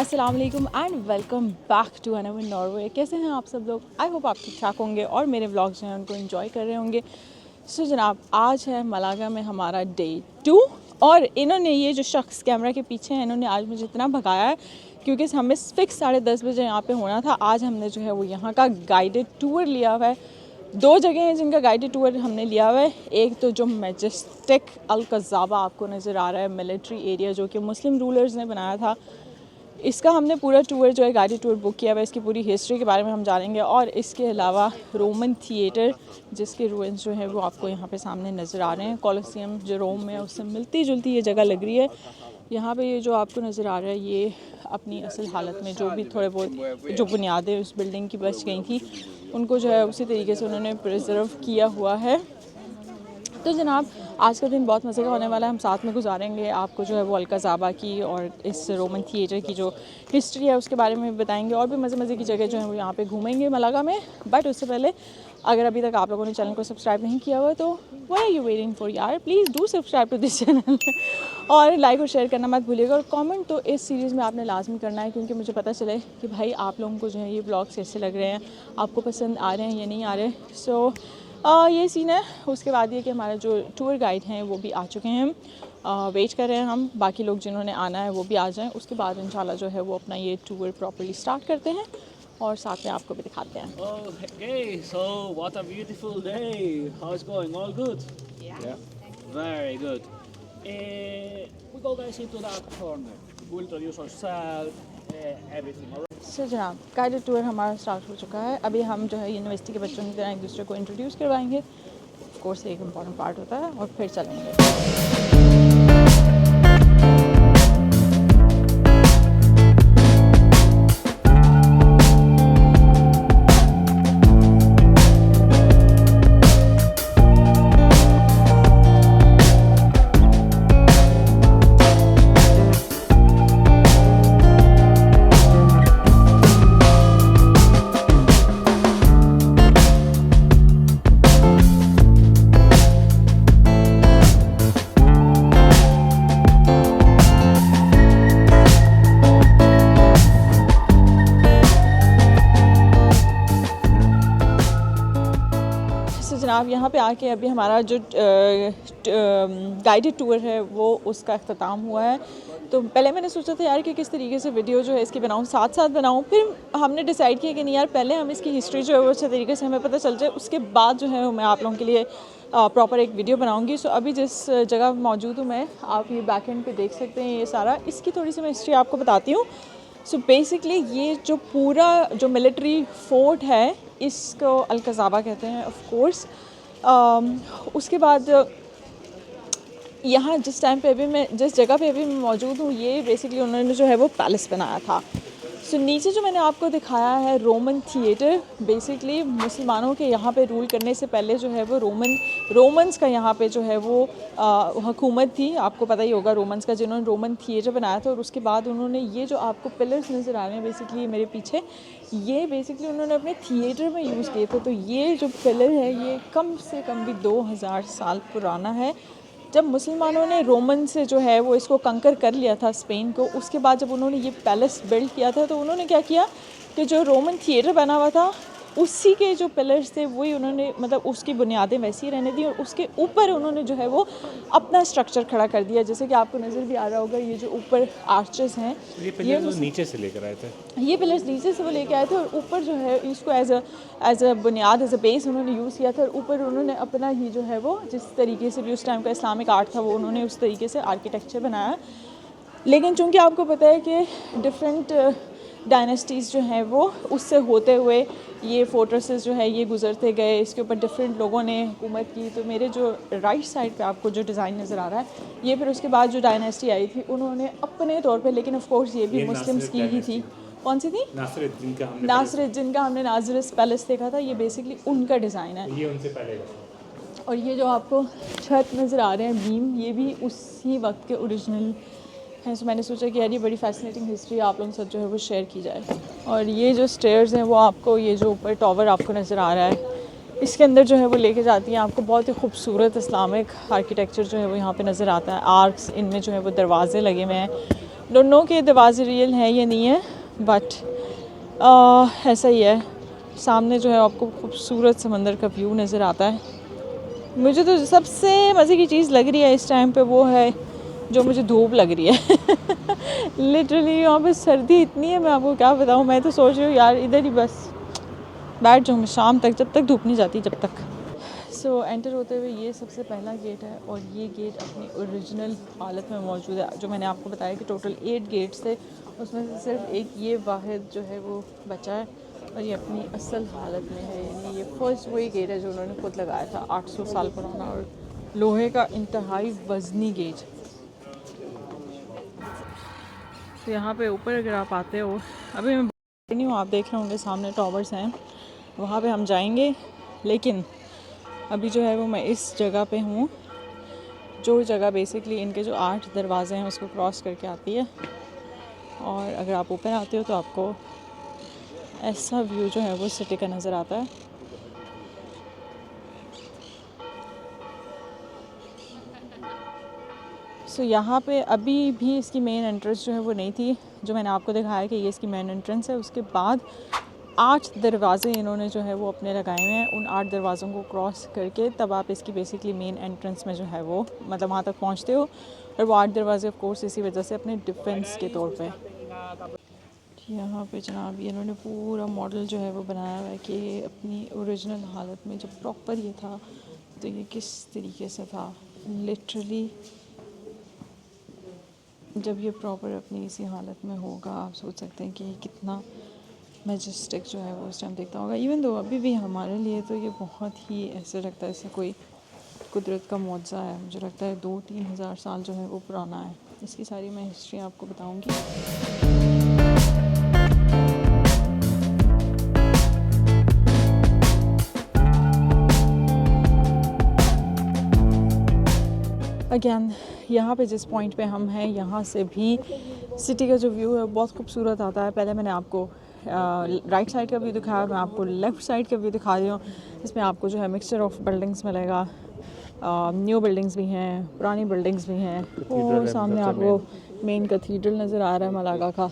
अस्सलाम वालेकुम and welcome back to another Norway. कैसे हैं आप सब लोग? आई होप आप ठीक ठाक होंगे और मेरे व्लॉग्स जो हैं उनको एंजॉय कर रहे होंगे। सो जनाब, आज है मलागा में हमारा डे 2 और इन्होंने ये जो शख्स कैमरा के पीछे हैं इन्होंने आज मुझे इतना भगाया है क्योंकि हमें फिक्स 10:30 बजे यहाँ पे होना था। आज हमने जो है वो यहाँ का गाइडेड टूर लिया हुआ है। 2 जगह हैं जिनका गाइडेड टूर हमने लिया हुआ है। एक तो जो मैजेस्टिक अल कज़ाबा आपको नज़र आ रहा है, मिलिट्री एरिया जो कि मुस्लिम रूलर्स ने बनाया था, इसका हमने पूरा टूर जो है गाइडेड टूर बुक किया हुआ है। इसकी पूरी हिस्ट्री के बारे में हम जानेंगे और इसके अलावा रोमन थिएटर जिसके रूइंस जो है वो आपको यहाँ पे सामने नज़र आ रहे हैं। कोलोसियम जो रोम में उससे मिलती जुलती ये जगह लग रही है। यहाँ पे ये जो आपको नज़र आ रहा है ये अपनी असल हालत में जो भी थोड़े बहुत जो बुनियादें उस बिल्डिंग की बच गई थी उनको जो है उसी तरीके से उन्होंने प्रिजर्व किया हुआ है। तो जनाब, आज का दिन बहुत मज़े का होने वाला है। हम साथ में गुजारेंगे, आपको जो है वो अल कज़ाबा की और इस रोमन थिएटर की जो हिस्ट्री है उसके बारे में बताएंगे और भी मज़े की जगह जो है वो यहाँ पे घूमेंगे मलागा में। बट उससे पहले अगर अभी तक आप लोगों ने चैनल को सब्सक्राइब नहीं किया हुआ तो what are you waiting for यार, please do subscribe to this channel और लाइक और शेयर करना मत भूलिएगा। और कमेंट तो इस सीरीज़ में आपने लाजमी करना है क्योंकि मुझे पता चले कि भाई आप लोगों को जो है ये ब्लॉग्स कैसे लग रहे हैं, आपको पसंद आ रहे हैं या नहीं आ रहे। सो ये सीन है। उसके बाद ये कि हमारा जो टूर गाइड हैं वो भी आ चुके हैं। वेट कर रहे हैं हम, बाकी लोग जिन्होंने आना है वो भी आ जाएं। उसके बाद इंशाल्लाह जो है वो अपना ये टूर प्रॉपर्ली स्टार्ट करते हैं और साथ में आपको भी दिखाते हैं। Okay, so what a beautiful day. How's it going? All good? Yeah. Very good. We go guys into that corner. We'll introduce ourselves, everything. All right? सो जनाब, गाइडेड टूर हमारा स्टार्ट हो चुका है। अभी हम जो है यूनिवर्सिटी के बच्चों की तरह एक दूसरे को इंट्रोड्यूस करवाएंगे। ऑफ कोर्स एक इम्पॉर्टेंट पार्ट होता है और फिर चलेंगे। जनाब, यहाँ पे आके अभी हमारा जो गाइडेड टूर है वो उसका अख्ताम हुआ है। तो पहले मैंने सोचा था यार कि किस तरीके से वीडियो जो है इसकी बनाऊँ, साथ साथ बनाऊँ। फिर हमने डिसाइड किया कि नहीं यार, पहले हम इसकी हिस्ट्री जो है वो अच्छे तरीके से हमें पता चल जाए, उसके बाद जो है मैं आप लोगों के लिए प्रॉपर एक वीडियो बनाऊँगी। सो अभी जिस जगह मौजूद हूँ मैं, आप ये बैक एंड पे देख सकते हैं ये सारा। इसकी थोड़ी सी मैं हिस्ट्री आपको बताती हूँ। सो बेसिकली ये जो पूरा जो मिलिट्री फोर्ट है इसको अल कज़ाबा कहते हैं ऑफ कोर्स। उसके बाद यहाँ जिस टाइम पे अभी मैं जिस जगह पे अभी मैं मौजूद हूँ ये बेसिकली उन्होंने जो है वो पैलेस बनाया था। सो नीचे जो मैंने आपको दिखाया है रोमन थिएटर, बेसिकली मुसलमानों के यहाँ पे रूल करने से पहले जो है वो रोमन्स का यहाँ पे जो है वो हुकूमत थी। आपको पता ही होगा रोमन्स का, जिन्होंने रोमन थिएटर बनाया था। और उसके बाद उन्होंने ये जो आपको पिलर्स नज़र आ रहे हैं बेसिकली मेरे पीछे, ये बेसिकली उन्होंने अपने थिएटर में यूज़ किए थे। तो ये जो पिलर है ये कम से कम भी 2000 साल पुराना है। जब मुसलमानों ने रोमन से जो है वो इसको कंकर कर लिया था स्पेन को, उसके बाद जब उन्होंने ये पैलेस बिल्ड किया था तो उन्होंने क्या किया कि जो रोमन थिएटर बना हुआ था उसी के जो पिलर्स थे वही उन्होंने मतलब उसकी बुनियादें वैसी ही रहने दी और उसके ऊपर उन्होंने जो है वो अपना स्ट्रक्चर खड़ा कर दिया। जैसे कि आपको नज़र भी आ रहा होगा ये जो ऊपर आर्चेस हैं, ये पिलर्स नीचे से लेकर आए थे। ये पिलर्स नीचे से वो लेके आए थे और ऊपर जो है इसको एज अ बुनियाद, एज अ बेस उन्होंने यूज़ किया था। और ऊपर उन्होंने अपना ही जो है वो जिस तरीके से भी उस टाइम का इस्लामिक आर्ट था वो उन्होंने उस तरीके से आर्किटेक्चर बनाया। लेकिन चूँकि आपको पता है कि डिफरेंट डायनेस्टीज़ जो हैं वो उससे होते हुए ये फोर्ट्रेसेस जो है ये गुजरते गए, इसके ऊपर डिफरेंट लोगों ने हुकूमत की। तो मेरे जो राइट साइड पे आपको जो डिज़ाइन नज़र आ रहा है ये फिर उसके बाद जो डायनेस्टी आई थी उन्होंने अपने तौर पे, लेकिन ऑफ कोर्स ये भी मुस्लिम्स की ही थी। कौन सी थी? नासिरुद्दीन का हमने नासिरुस पैलेस देखा था, ये बेसिकली उनका डिज़ाइन है। ये उनसे पहले। और ये जो आपको छत नज़र आ रहे हैं बीम, ये भी उसी वक्त के ओरिजिनल हैं। सो मैंने सोचा कि यार ये बड़ी फैसिनेटिंग हिस्ट्री आप लोगों के साथ जो है वो शेयर की जाए। और ये जो स्टेयर्स हैं वो आपको ये जो ऊपर टावर आपको नज़र आ रहा है इसके अंदर जो है वो लेके जाती हैं। आपको बहुत ही खूबसूरत इस्लामिक आर्किटेक्चर जो है वो यहाँ पे नज़र आता है। आर्क्स, इनमें जो है वो दरवाज़े लगे हुए हैं डोंट नो कि दरवाजे रियल है या नहीं है, बट ऐसा ही है। सामने जो है आपको खूबसूरत समंदर का व्यू नज़र आता है। मुझे तो सबसे मज़े की चीज़ लग रही है इस टाइम पे वो है जो मुझे धूप लग रही है। लिटरली यहाँ पे सर्दी इतनी है, मैं आपको क्या बताऊँ। मैं तो सोच रही हूँ यार इधर ही बस बैठ जाऊँ मैं शाम तक, जब तक धूप नहीं जाती जब तक। सो एंटर होते हुए ये सबसे पहला गेट है और ये गेट अपनी ओरिजिनल हालत में मौजूद है। जो मैंने आपको बताया कि टोटल 8 गेट्स थे, उसमें से सिर्फ एक ये वाहिद जो है वो बचा है और ये अपनी असल हालत में है। यानी ये फर्स्ट वही गेट है जो उन्होंने खुद लगाया था, 800 साल पुराना और लोहे का इंतहाई वज़नी गेट। तो यहाँ पे ऊपर अगर आप आते हो, अभी मैं नहीं हूँ, आप देख रहे होंगे सामने टावर्स हैं, वहाँ पे हम जाएंगे। लेकिन अभी जो है वो मैं इस जगह पे हूँ, जो जगह बेसिकली इनके जो 8 दरवाजे हैं उसको क्रॉस करके आती है। और अगर आप ऊपर आते हो तो आपको ऐसा व्यू जो है वो सिटी का नज़र आता है। सो यहाँ पे अभी भी इसकी मेन एंट्रेंस जो है वो नहीं थी, जो मैंने आपको दिखाया कि ये इसकी मेन एंट्रेंस है। उसके बाद 8 दरवाजे इन्होंने जो है वो अपने लगाए हुए हैं। उन 8 दरवाज़ों को क्रॉस करके तब आप इसकी बेसिकली मेन एंट्रेंस में जो है वो मतलब वहाँ तक पहुँचते हो। और वो 8 दरवाजे ऑफ कोर्स इसी वजह से अपने डिफेंस के तौर पे। यहाँ पे जनाब ये इन्होंने पूरा मॉडल जो है वो बनाया हुआ है कि अपनी ओरिजिनल हालत में जब प्रॉपर ये था तो ये किस तरीके से था। लिटरली जब ये प्रॉपर अपनी इसी हालत में होगा, आप सोच सकते हैं कि कितना मैजेस्टिक जो है वो उस टाइम दिखता होगा। इवन दो अभी भी हमारे लिए तो ये बहुत ही ऐसे लगता है जैसे कोई कुदरत का मौजज़ा है। मुझे लगता है 2-3 हज़ार साल जो है वो पुराना है। इसकी सारी मैं हिस्ट्री आपको बताऊंगी। अगेन यहाँ पे जिस पॉइंट पे हम हैं, यहाँ से भी सिटी का जो व्यू है बहुत खूबसूरत आता है। पहले मैंने आपको राइट साइड का व्यू दिखाया, मैं आपको लेफ़्ट साइड का व्यू दिखा रही हूँ। इसमें आपको जो है मिक्सचर ऑफ बिल्डिंग्स मिलेगा। न्यू बिल्डिंग्स भी हैं, पुरानी बिल्डिंग्स भी हैं। और सामने आपको मेन कैथीड्रल नज़र आ रहा है मलागा का।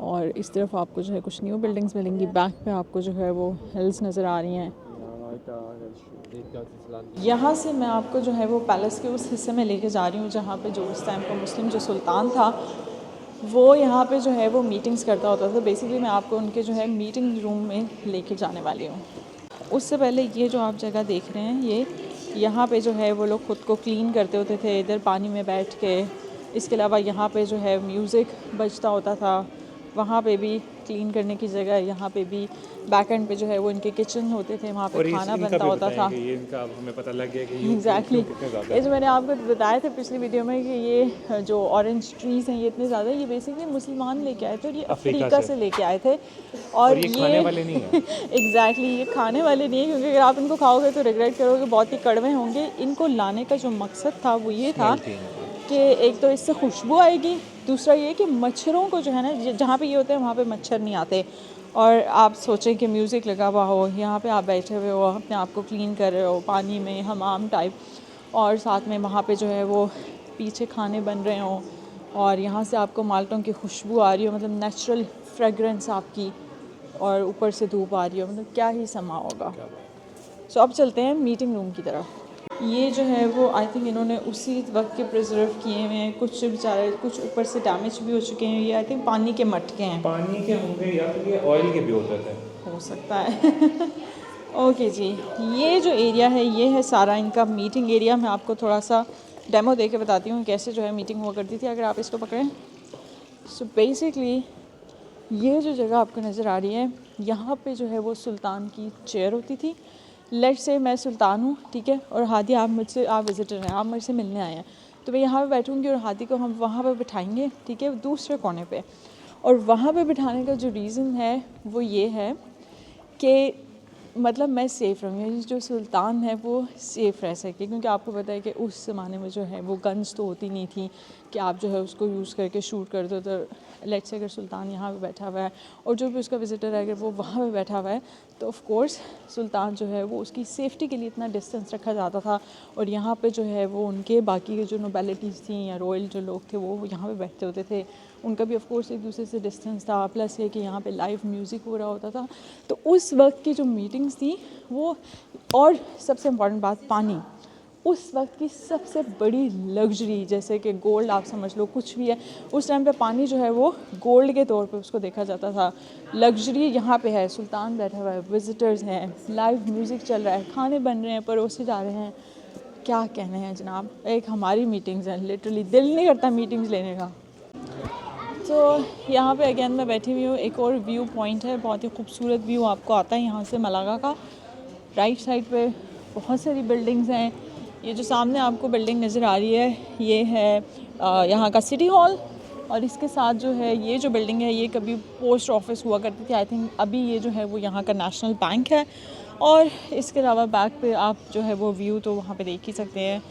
और इस तरफ आपको जो है कुछ न्यू बिल्डिंग्स मिलेंगी। बैक पे आपको जो है वो हिल्स नज़र आ रही हैं। यहाँ से मैं आपको जो है वो पैलेस के उस हिस्से में लेके जा रही हूँ जहाँ पे जो उस टाइम का मुस्लिम जो सुल्तान था वो यहाँ पे जो है वो मीटिंग्स करता होता था। बेसिकली मैं आपको उनके जो है मीटिंग रूम में लेके जाने वाली हूँ। उससे पहले ये जो आप जगह देख रहे हैं, ये यहाँ पे जो है वो लोग ख़ुद को क्लीन करते होते थे इधर पानी में बैठ के। इसके अलावा यहाँ पे जो है म्यूज़िक बजता होता था, वहाँ पे भी क्लीन करने की जगह है। यहाँ पे भी बैक एंड पे जो है वो इनके किचन होते थे, वहाँ पे खाना बनता होता था। ये इनका हमें पता लग गया कि ये एग्जैक्टली ये जो मैंने आपको बताया था पिछली वीडियो में कि ये जो ऑरेंज ट्रीज़ हैं ये इतने ज़्यादा, ये बेसिकली मुसलमान लेके आए थे और ये अफ्रीका से लेके आए थे। और ये खाने वाले नहीं है। एग्जैक्टली ये खाने वाले नहीं है, क्योंकि अगर आप इनको खाओगे तो रिग्रेट करोगे, बहुत ही कड़वे होंगे। इनको लाने का जो मकसद था वो ये था कि एक तो इससे खुशबू आएगी, दूसरा ये कि मच्छरों को जो है ना जहाँ पे ये होते हैं वहाँ पे मच्छर नहीं आते। और आप सोचें कि म्यूज़िक लगा हुआ हो, यहाँ पे आप बैठे हुए हो, अपने आप को क्लीन कर रहे हो पानी में, हमाम टाइप, और साथ में वहाँ पे जो है वो पीछे खाने बन रहे हों और यहाँ से आपको माल्टों की खुशबू आ रही हो, मतलब नेचुरल फ्रेगरेंस आपकी, और ऊपर से धूप आ रही हो, मतलब क्या ही समा होगा। सो अब चलते हैं मीटिंग रूम की तरफ। ये जो है वो आई थिंक इन्होंने उसी वक्त के प्रिजर्व किए हुए हैं। कुछ बेचारे कुछ ऊपर से डैमेज भी हो चुके हैं। ये आई थिंक पानी के मटके हैं, पानी के होंगे या फिर ये ऑयल के भी होते थे, हो सकता है। ओके जी, ये जो एरिया है ये है सारा इनका मीटिंग एरिया। मैं आपको थोड़ा सा डेमो दे के बताती हूँ कैसे जो है मीटिंग हुआ करती थी। अगर आप इसको पकड़ें, सो बेसिकली ये जो जगह आपको नज़र आ रही है, यहाँ पे जो है वो सुल्तान की चेयर होती थी। लेट से मैं सुल्तान हूँ, ठीक है, और हादी आप विज़िटर हैं, आप मुझसे मिलने आए हैं, तो मैं यहाँ पे बैठूँगी और हादी को हम वहाँ पे बिठाएंगे, ठीक है, दूसरे कोने पे। और वहाँ पे बिठाने का जो रीज़न है वो ये है कि मतलब मैं सेफ़ रहूँगी, जो सुल्तान है वो सेफ़ रह सके, क्योंकि आपको पता है कि उस ज़माने में जो है वो गन्स तो होती नहीं थी कि आप जो है उसको यूज़ करके शूट कर दो। तो लेट्स से अगर सुल्तान यहाँ पे बैठा हुआ है और जो भी उसका विज़िटर है अगर वो वहाँ पे बैठा हुआ है तो ऑफ़ कोर्स सुल्तान जो है वो उसकी सेफ़्टी के लिए इतना डिस्टेंस रखा जाता था। और यहाँ पे जो है वो उनके बाकी के जो नोबेलिटीज़ थी या रॉयल जो लोग थे वो यहाँ पे बैठते होते थे, उनका भी ऑफ़ कोर्स एक दूसरे से डिस्टेंस था। प्लस ये कि यहाँ पे लाइव म्यूज़िक हो रहा होता था। तो उस वक्त की जो मीटिंग्स थी वो, और सबसे इम्पॉर्टेंट बात पानी, उस वक्त की सबसे बड़ी लग्जरी, जैसे कि गोल्ड आप समझ लो कुछ भी है, उस टाइम पे पानी जो है वो गोल्ड के तौर पे उसको देखा जाता था। लग्जरी यहाँ पे है, सुल्तान बैठा हुआ है, विजिटर्स हैं, लाइव म्यूज़िक चल रहा है, खाने बन रहे हैं, परोसे जा रहे हैं, क्या कहने हैं जनाब। एक हमारी मीटिंग्स हैं, लिटरली दिल नहीं करता मीटिंग्स लेने का। तो यहाँ पे अगेन मैं बैठी हुई हूँ, एक और व्यू पॉइंट है, बहुत ही खूबसूरत व्यू आपको आता है यहाँ से मलागा का। राइट साइड पे बहुत सारी बिल्डिंग्स हैं। ये जो सामने आपको बिल्डिंग नज़र आ रही है ये है यहाँ का सिटी हॉल, और इसके साथ जो है ये जो बिल्डिंग है ये कभी पोस्ट ऑफिस हुआ करती थी आई थिंक। अभी ये जो है वो यहाँ का नेशनल बैंक है। और इसके अलावा बैक पे आप जो है वो व्यू तो वहाँ पे देख ही सकते हैं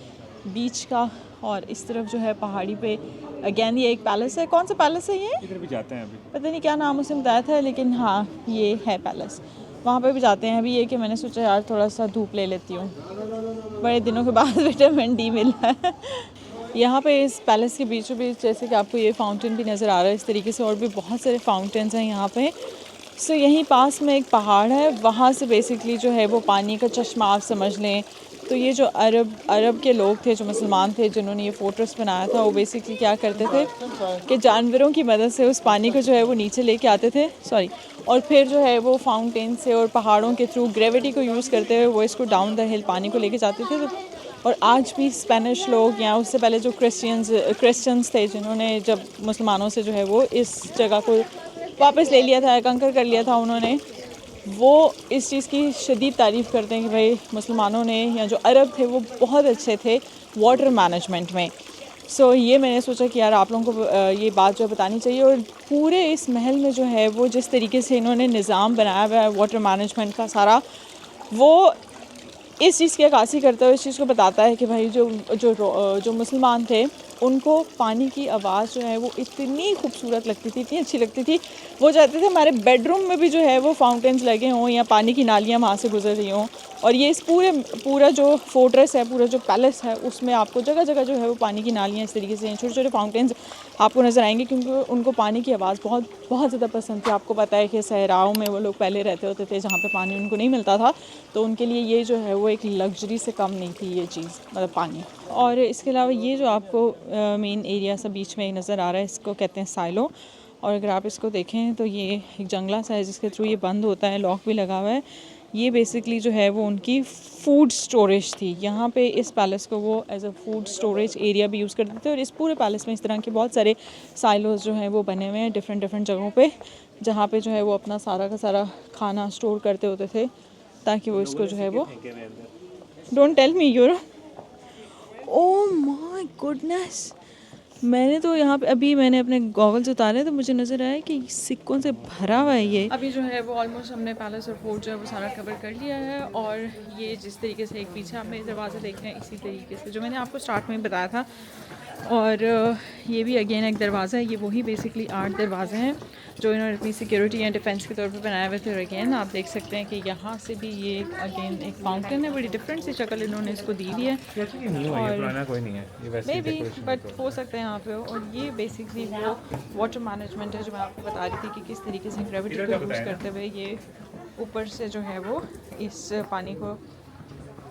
बीच का। और इस तरफ जो है पहाड़ी पे अगेन ये एक पैलेस है। कौन सा पैलेस है ये? इधर भी जाते हैं अभी। पता नहीं क्या नाम उसे बताया था, लेकिन हाँ ये है पैलेस, वहाँ पे भी जाते हैं। अभी ये कि मैंने सोचा यार थोड़ा सा धूप ले लेती हूँ, बड़े दिनों के बाद विटामिन डी मिला है। यहाँ पे इस पैलेस के बीचों बीच जैसे कि आपको ये फाउंटेन भी नज़र आ रहा है इस तरीके से, और भी बहुत सारे फाउंटेन्स हैं यहाँ पे। सो यहीं पास में एक पहाड़ है, वहाँ से बेसिकली जो है वो पानी का चश्मा आप समझ लें। तो ये जो अरब के लोग थे, जो मुसलमान थे, जिन्होंने ये फोर्ट्रेस बनाया था, वो बेसिकली क्या करते थे कि जानवरों की मदद से उस पानी को जो है वो नीचे लेके आते थे, और फिर जो है वो फाउंटेन से और पहाड़ों के थ्रू ग्रेविटी को यूज़ करते हुए वो इसको डाउन द हिल पानी को लेके जाते थे। और आज भी स्पेनिश लोग या उससे पहले जो क्रिश्चियंस थे, जिन्होंने जब मुसलमानों से जो है वो इस जगह को वापस ले लिया था, कंकर कर लिया था उन्होंने, वो इस चीज़ की शदीद तारीफ़ करते हैं कि भाई मुसलमानों ने या जो अरब थे वो बहुत अच्छे थे वाटर मैनेजमेंट में। सो ये मैंने सोचा कि यार आप लोगों को ये बात जो है बतानी चाहिए। और पूरे इस महल में जो है वो जिस तरीके से इन्होंने निज़ाम बनाया हुआ है वाटर मैनेजमेंट का सारा, वो इस चीज़ की अक्कासी करता है, इस चीज़ को बताता है कि भाई जो मुसलमान थे उनको पानी की आवाज़ जो है वो इतनी खूबसूरत लगती थी, इतनी अच्छी लगती थी, वो चाहते थे हमारे बेडरूम में भी जो है वो फाउंटेन्स लगे हों या पानी की नालियाँ वहाँ से गुजर रही हों। और ये इस पूरा जो फोर्ट्रेस है, पूरा जो पैलेस है, उसमें आपको जगह जगह जो है वो पानी की नालियाँ इस तरीके से छोटे छोटे फाउंटेन्स आपको नज़र आएंगे, क्योंकि उनको पानी की आवाज़ बहुत बहुत ज़्यादा पसंद थी। आपको पता है कि सहराओं में वो लोग पहले रहते होते थे जहाँ पे पानी उनको नहीं मिलता था, तो उनके लिए ये जो है वो एक लग्जरी से कम नहीं थी ये चीज़, मतलब पानी। और इसके अलावा ये जो आपको मेन एरिया सा बीच में नज़र आ रहा है, इसको कहते हैं साइलो। और अगर आप इसको देखें तो ये एक जंगला सा है जिसके थ्रू ये बंद होता है, लॉक भी लगा हुआ है। ये बेसिकली जो है वो उनकी फ़ूड स्टोरेज थी। यहाँ पे इस पैलेस को वो as a food storage area भी यूज़ करते थे। और इस पूरे पैलेस में इस तरह के बहुत सारे साइलोज़ जो हैं वो बने हुए हैं डिफरेंट जगहों पे, जहाँ पे जो है वो अपना सारा का सारा खाना स्टोर करते होते थे, ताकि वो इसको जो है वो don't tell me your oh my goodness. मैंने तो यहाँ पे अभी मैंने अपने गॉगल्स उतारे तो मुझे नज़र आया कि सिक्कों से भरा हुआ है ये। अभी जो है वो ऑलमोस्ट हमने पैलेस और फोर्ट जो है वो सारा कवर कर लिया है। और ये जिस तरीके से एक पीछे आप मेरे दरवाज़ा देख रहे हैं इसी तरीके से जो मैंने आपको स्टार्ट में बताया था। और ये भी अगेन एक दरवाज़ा है, ये वही बेसिकली 8 दरवाजे हैं जो इन्होंने अपनी सिक्योरिटी या डिफेंस के तौर पे बनाए हुए थे। और अगेन आप देख सकते हैं कि यहाँ से भी ये अगेन एक फाउंटेन है, बड़ी डिफरेंट सी शक्ल इन्होंने इसको दी हुई है। और पुराना कोई नहीं है ये, वैसे मे बी बट हो सकता है यहाँ पे। और ये बेसिकली वो वाटर मैनेजमेंट है जो मैं आपको बता रही थी कि किस तरीके से ग्रेविटी को यूज़ करते हुए ये ऊपर से जो है वो इस पानी को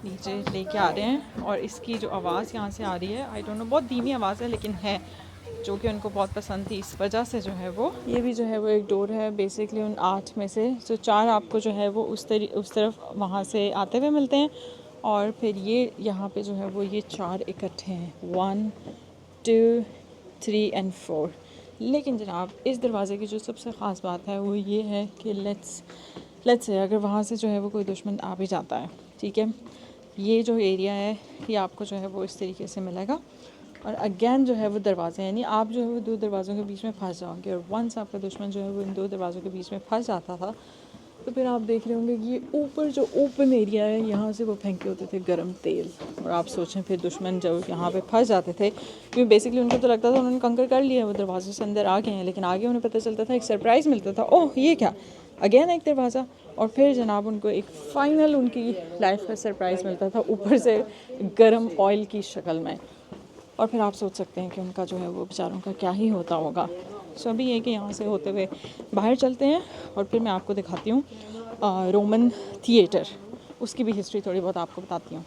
नीचे लेके आ रहे हैं। और इसकी जो आवाज़ यहाँ से आ रही है, आई डोंट नो, बहुत धीमी आवाज़ है लेकिन है, जो कि उनको बहुत पसंद थी, इस वजह से जो है वो ये भी जो है वो एक डोर है बेसिकली उन 8 में से। जो 4 आपको जो है वो उस तरफ वहाँ से आते हुए मिलते हैं। और फिर ये यहाँ पे जो है वो ये 4 इकट्ठे हैं, 1 2 3 एंड 4। लेकिन जनाब इस दरवाज़े की जो सबसे ख़ास बात है वो ये है कि लेट्स से अगर वहाँ से जो है वो कोई दुश्मन आ भी जाता है, ठीक है, ये जो एरिया है ये आपको जो है वो इस तरीके से मिलेगा। और अगेन जो है वो दरवाज़े, यानी आप जो है वो 2 दरवाज़ों के बीच में फंस जाओगे। और वंस आपका दुश्मन जो है वो इन 2 दरवाज़ों के बीच में फंस जाता था तो फिर आप देख रहे होंगे कि ये ऊपर जो ओपन एरिया है यहाँ से वो फेंके होते थे गरम तेल। और आप सोचें फिर दुश्मन जब यहाँ पे फंस जाते थे, क्योंकि बेसिकली उनको तो लगता था उन्होंने कंकर कर लिया, वो दरवाजे से अंदर आ गए हैं, लेकिन आगे उन्हें पता चलता था, एक सरप्राइज़ मिलता था, ओह ये क्या, अगेन एक दरवाज़ा। और फिर जनाब उनको एक फ़ाइनल उनकी लाइफ का सरप्राइज़ मिलता था ऊपर से गर्म ऑयल की शक्ल में। और फिर आप सोच सकते हैं कि उनका जो है वो बेचारों का क्या ही होता होगा। सो अभी ये कि यहाँ से होते हुए बाहर चलते हैं और फिर मैं आपको दिखाती हूँ रोमन थिएटर, उसकी भी हिस्ट्री थोड़ी बहुत आपको बताती हूँ।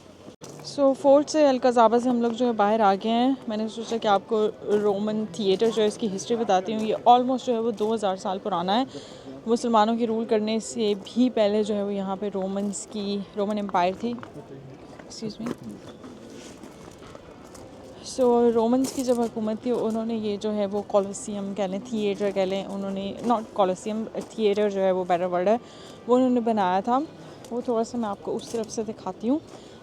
सो फोर्ट से अलकज़ाबा से हम लोग जो है बाहर आ गए हैं। मैंने सोचा कि आपको रोमन थिएटर जो है इसकी हिस्ट्री बताती हूँ। ये ऑलमोस्ट जो है वो 2000 साल पुराना है। मुसलमानों के रूल करने से भी पहले जो है वो यहाँ पे रोमन एम्पायर थी। Excuse me. सो रोमन्स की जब हुकूमत थी उन्होंने ये जो है वो कॉलोसियम कह लें, थिएटर कह लें, उन्होंने नॉट कॉलोसियम, थिएटर जो है वो बेटर वर्ड है, वो उन्होंने बनाया था। वो थोड़ा सा मैं आपको उस तरफ से दिखाती हूँ।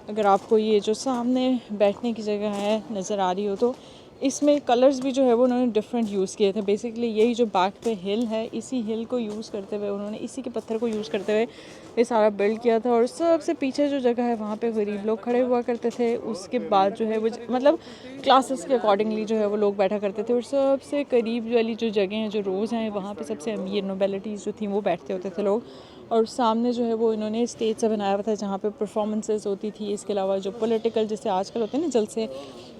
अगर आपको ये जो सामने बैठने की जगह है नज़र आ रही हो तो इसमें कलर्स भी जो है वो उन्होंने डिफरेंट यूज़ किए थे। बेसिकली यही जो बैक पे हिल है, इसी हिल को यूज़ करते हुए उन्होंने, इसी के पत्थर को यूज़ करते हुए ये सारा बिल्ड किया था। और सबसे पीछे जो जगह है वहाँ पे गरीब लोग खड़े हुआ करते थे। उसके बाद जो है वो मतलब क्लासेस के अकॉर्डिंगली जो है वो लोग बैठा करते थे। और सबसे करीब वाली जो जगह हैं, जो रोज़ हैं, वहाँ पे सबसे अमीर नोबेलिटीज़ जो थी वो बैठते होते थे लोग। और सामने जो है वो इन्होंने स्टेज सा बनाया हुआ था जहाँ पे परफॉर्मेंसेस होती थी। इसके अलावा जो पॉलिटिकल, जैसे आजकल होते हैं ना जलसे,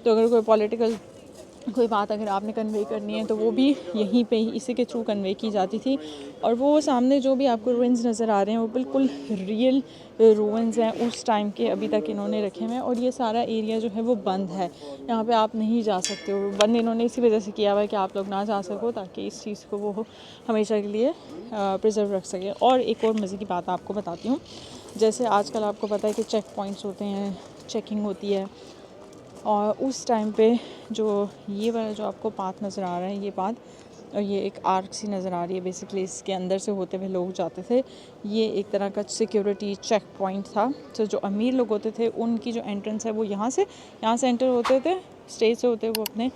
तो अगर कोई पॉलिटिकल कोई बात अगर आपने कन्वे करनी है तो वो भी यहीं पे ही इसी के थ्रू कन्वे की जाती थी। और वो सामने जो भी आपको रूइंस नज़र आ रहे हैं वो बिल्कुल रियल रूइंस हैं उस टाइम के, अभी तक इन्होंने रखे हुए हैं। और ये सारा एरिया जो है वो बंद है, यहाँ पे आप नहीं जा सकते हो। बंद इन्होंने इसी वजह से किया हुआ है कि आप लोग ना जा सको, ताकि इस चीज़ को वो हमेशा के लिए प्रिजर्व रख सके। और एक और मज़े की बात आपको बताती हूँ, जैसे आजकल आपको पता है कि चेक पॉइंट्स होते हैं, चेकिंग होती है, और उस टाइम पे जो ये वाला जो आपको पाथ नज़र आ रहा है, ये पाथ, और ये एक आर्क सी नज़र आ रही है, बेसिकली इसके अंदर से होते हुए लोग जाते थे। ये एक तरह का सिक्योरिटी चेक पॉइंट था। तो जो अमीर लोग होते थे उनकी जो एंट्रेंस है वो यहाँ से एंटर होते थे, स्टेज से होते वो अपने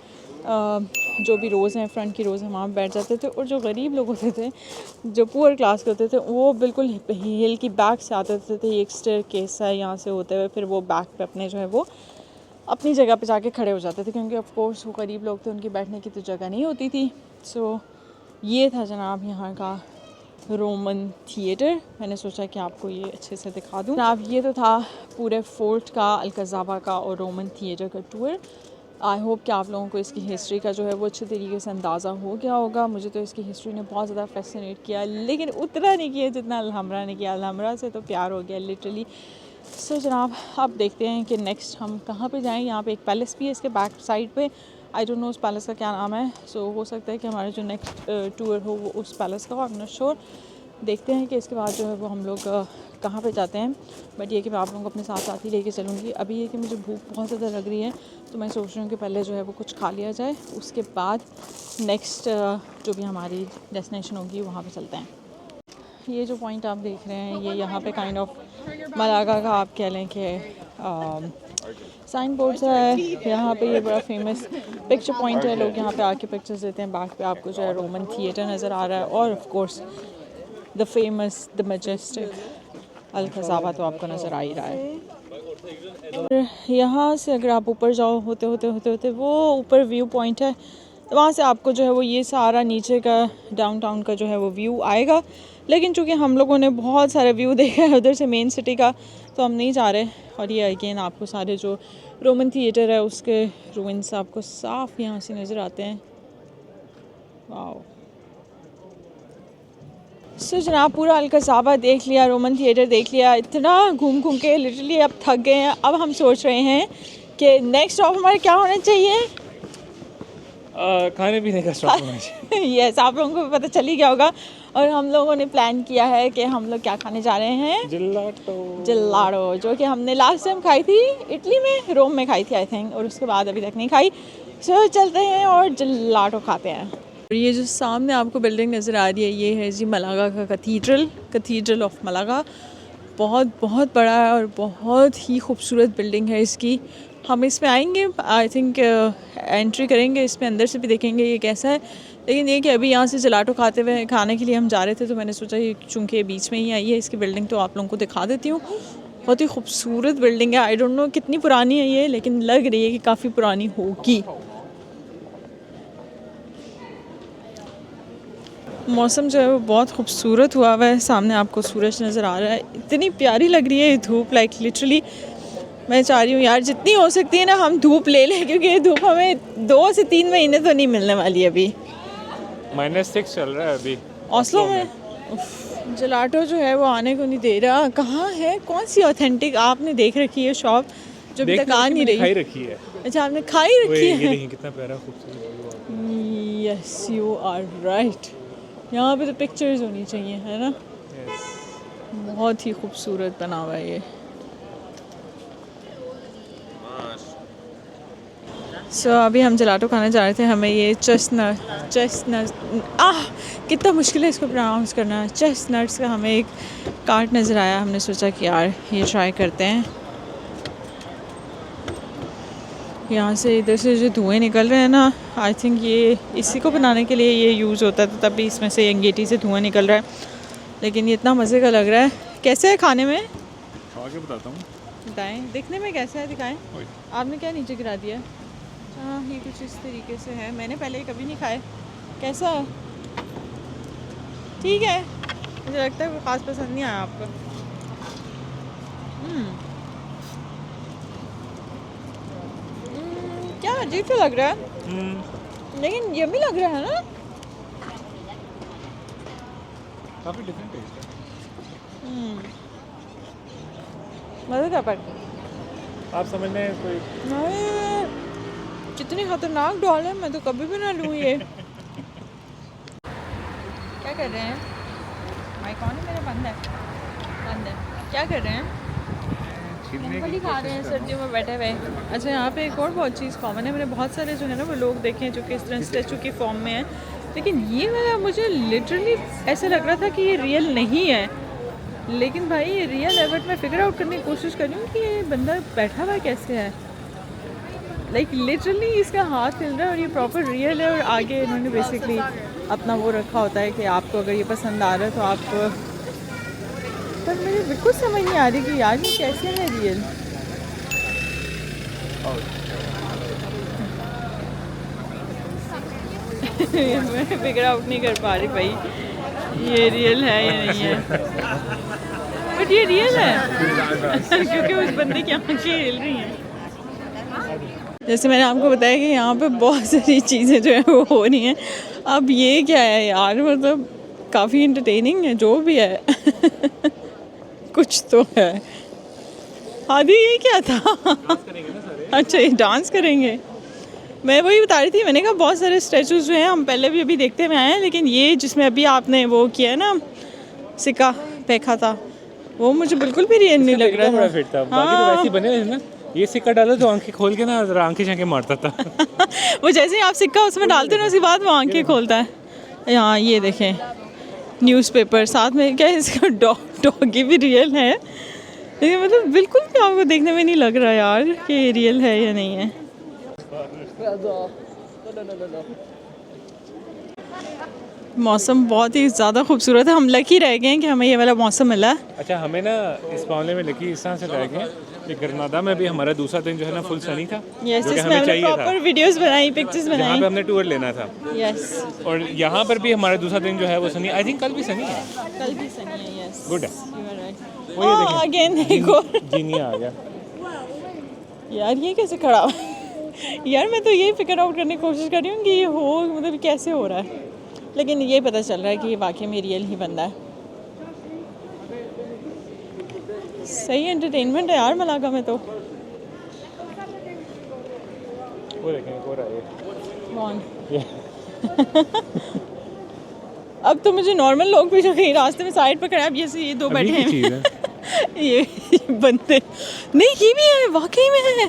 जो भी रोज़ हैं, फ्रंट की रोज़ हैं, वहाँ बैठ जाते थे। और जो गरीब लोग होते थे, जो पुअर क्लास के होते थे, वो बिल्कुल हिल की बैक से आते थे। एक स्टेयर केस है, यहाँ से होते हुए फिर वो बैक पे अपने जो है वो अपनी जगह पे जाके खड़े हो जाते थे, क्योंकि ऑफ कोर्स वो गरीब लोग थे, उनकी बैठने की तो जगह नहीं होती थी। सो ये था जनाब यहाँ का रोमन थिएटर। मैंने सोचा कि आपको ये अच्छे से दिखा दूँ जनाब। ये तो था पूरे फोर्ट का, अलकज़ाबा का और रोमन थिएटर का टूर। आई होप कि आप लोगों को इसकी हिस्ट्री का जो है वो अच्छे तरीके से अंदाज़ा हो गया होगा। मुझे तो इसकी हिस्ट्री ने बहुत ज़्यादा फैसिनेट किया, लेकिन उतना नहीं किया जितना अलहमरा ने किया। अलहमरा से तो प्यार हो गया लिटरली। सो जनाब आप देखते हैं कि नेक्स्ट हम कहाँ पे जाएं। यहाँ पे एक पैलेस भी है इसके बैक साइड पे, आई डोंट नो उस पैलेस का क्या नाम है। सो हो सकता है कि हमारा जो नेक्स्ट टूर हो वो उस पैलेस का हो, आई एम नॉट श्योर। देखते हैं कि इसके बाद जो है वो हम लोग कहाँ पे जाते हैं। बट ये कि मैं आप लोगों को अपने साथ साथ ही लेके चलूँगी। अभी ये कि मुझे भूख बहुत ज़्यादा लग रही है, तो मैं सोच रही हूँ कि पहले जो है वो कुछ खा लिया जाए, उसके बाद नेक्स्ट जो भी हमारी डेस्टिनेशन होगी वहाँ पे चलते हैं। ये जो पॉइंट आप देख रहे हैं, ये यहाँ पे काइंड ऑफ मलागा का आप कह लें कि साइन बोर्ड्स है। यहाँ पे ये बड़ा फेमस पिक्चर पॉइंट है, लोग यहाँ पे आके पिक्चर्स लेते हैं। बैक पे आपको जो है रोमन थिएटर नज़र आ रहा है, और of course the famous, the majestic Alcazaba तो आपको नज़र आ ही रहा है। यहाँ से अगर आप ऊपर जाओ होते वो ऊपर व्यू पॉइंट है, तो वहाँ से आपको जो है वो ये सारा नीचे का डाउनटाउन का जो है वो व्यू आएगा। लेकिन चूँकि हम लोगों ने बहुत सारे व्यू देखा है उधर से मेन सिटी का, तो हम नहीं जा रहे। और ये अगेन आपको सारे जो रोमन थिएटर है उसके रूइंस आपको साफ यहाँ से नज़र आते हैं। वाओ। सो जनाब पूरा अलकज़ाबा देख लिया, रोमन थिएटर देख लिया, इतना घूम घूम के लिटरली अब थक गए हैं। अब हम सोच रहे हैं कि नेक्स्ट स्टॉप हमारा क्या होना चाहिए। खाने पीने का स्टॉप होना चाहिए। यस, आप लोगों को पता चल ही गया होगा। और हम लोगों ने प्लान किया है कि हम लोग क्या खाने जा रहे हैं, जिल्लाटो, जो कि हमने लास्ट टाइम खाई थी इटली में, रोम में खाई थी आई थिंक, और उसके बाद अभी तक नहीं खाई। सो चलते हैं और जिल्लाटो खाते हैं। और ये जो सामने आपको बिल्डिंग नज़र आ रही है, ये है जी मलागा का कैथीड्रल ऑफ मलागा। बहुत बहुत बड़ा है और बहुत ही खूबसूरत बिल्डिंग है इसकी। हम इसमें आएंगे, आई थिंक एंट्री करेंगे, इसमें अंदर से भी देखेंगे ये कैसा है। लेकिन ये कि अभी यहाँ से जलाटो खाने के लिए हम जा रहे थे, तो मैंने सोचा ये चूँकि बीच में ही आई है इसकी बिल्डिंग, तो आप लोगों को दिखा देती हूँ। बहुत ही खूबसूरत बिल्डिंग है। आई डोंट नो कितनी पुरानी है ये, लेकिन लग रही है कि काफ़ी पुरानी होगी। मौसम जो है वो बहुत खूबसूरत हुआ है। सामने आपको सूरज नज़र आ रहा है, इतनी प्यारी लग रही है ये धूप। लाइक लिटरली मैं चाह रही हूँ यार जितनी हो सकती है ना हम धूप ले लें, क्योंकि ये धूप हमें 2 से 3 महीने तो नहीं मिलने वाली अभी। -6 चल रहा है अभी ओस्लो में। जलाटो जो है वो आने को नहीं दे रहा। कहाँ है, कौन सी ऑथेंटिक आपने देख रखी है शॉप जो अभी तक आ नहीं रही? खाई रखी है। अच्छा आपने खाई रखी है? ये कितना प्यारा खूबसूरत। Yes you are right. यहाँ पे तो पिक्चर्स होनी चाहिए, है ना? बहुत ही खूबसूरत बना हुआ है ये। अभी हम जलाटो खाने जा रहे थे। हमें ये चेस्टनट कितना मुश्किल है इसको प्रोनाउंस करना। चेस्टनट्स का हमें एक कार्ट नज़र आया, हमने सोचा कि यार ये ट्राई करते हैं। यहाँ से इधर से जो धुएं निकल रहे हैं ना, आई थिंक ये इसी को बनाने के लिए ये यूज़ होता है, तो तभी इसमें से अंगीठी से धुआं निकल रहा है। लेकिन ये इतना मज़े का लग रहा है। कैसे है खाने में? आगे बताता हूँ। बताएं दिखने में कैसा है, दिखाएं। आपने क्या नीचे गिरा दिया? हाँ ये कुछ इस तरीके से है। मैंने पहले कभी नहीं खाए। कैसा है? ठीक है, मुझे लगता है कोई ख़ास पसंद नहीं आया आपको। क्या अजीब सा लग रहा है, लेकिन यम्मी लग रहा है ना। काफ़ी डिफरेंट टेस्ट है। मज़े का पर आप समझने कोई नहीं, कितनी खतरनाक डॉल है, मैं तो कभी भी ना लूँ ये। क्या कर रहे हैं? माइक ऑन है मेरा? बंद है। क्या कर रहे हैं? मूंगफली खा रहे हैं सर्दियों में बैठे हुए। अच्छा यहाँ पे एक और बहुत चीज़ कॉमन है, मैंने बहुत सारे जो है ना वो लोग देखे हैं जो कि इस तरह स्टैचू की फॉर्म में है, लेकिन ये वाला मुझे लिटरली ऐसा लग रहा था कि ये रियल नहीं है, लेकिन भाई ये रियल है। बट मैं फिगर आउट करने की कोशिश कर रही हूँ कि ये बंदा बैठा हुआ कैसे है। लाइक लिटरली इसका हाथ हिल रहा है और ये प्रॉपर रियल है। और आगे इन्होंने बेसिकली अपना वो रखा होता है कि आपको अगर ये पसंद आ रहा है तो आप, पर मुझे बिल्कुल समझ नहीं आ रही कि यार ये कैसे है रियल। मैं फिगर आउट नहीं कर पा रही भाई ये रियल है या नहीं है, बट ये रियल है क्योंकि उस बंदे की आंखें हिल रही हैं। जैसे मैंने आपको बताया कि यहाँ पे बहुत सारी चीज़ें जो है वो हो रही हैं। अब ये क्या है यार, मतलब काफ़ी इंटरटेनिंग है जो भी है। कुछ तो है। आदि ये क्या था? अच्छा ये डांस करेंगे। मैं वही बता रही थी, मैंने कहा बहुत सारे स्टैचूज़ जो हैं हम पहले भी अभी देखते हुए आए हैं, लेकिन ये जिसमें अभी आपने वो किया है ना सिक्का फेंका था, वो मुझे बिल्कुल भी रियल नहीं लग रहा था। बाकी तो वैसे बने ना, ये सिक्का डाला तो आंखें खोल के ना आंखें झांके मारता था। वो जैसे ही आप सिक्का उसमें डालते हो ना उसके बाद वो आंखें खोलता है। यहाँ ये देखें न्यूज़पेपर साथ में, क्या इसका डॉगी भी रियल है, लेकिन मतलब बिल्कुल भी आपको देखने में नहीं लग रहा यार कि ये रियल है या नहीं है। मौसम बहुत ही ज़्यादा खूबसूरत है। हम लकी रह गए हैं कि हमें ये वाला मौसम मिला है। अच्छा हमें ना इस मामले में लकी इस तरह से रह गए कि ग्रनादा में भी हमारा दूसरा दिन जो है ना फुल सनी था। यस, इसमें हमने प्रॉपर वीडियोस बनाई, पिक्चर्स बनाई, जहाँ पे हमने टूर लेना था। यस, और यहाँ पर भी हमारा दूसरा दिन जो है वो सनी, आई थिंक कल भी सनी है। कल भी सनी है। यस, गुड है। You are right. Oh again एक और जीनिया आ गया यार, ये कैसे खड़ा हुआ है? यार मैं तो यही फिगर आउट करने की कोशिश कर रही हूँ कि ये हो, मतलब कैसे हो रहा है, लेकिन ये पता चल रहा है कि ये वाकई में रियल ही बंदा है। सही एंटरटेनमेंट है यार मलागा में तो। वो देखें और आए कौन? अब तो मुझे नॉर्मल लोग भी जो कहीं रास्ते में साइड पर खड़े हैं, अब ये दो बैठे हैं। ये बंदे नहीं, ये भी है वाकई में है।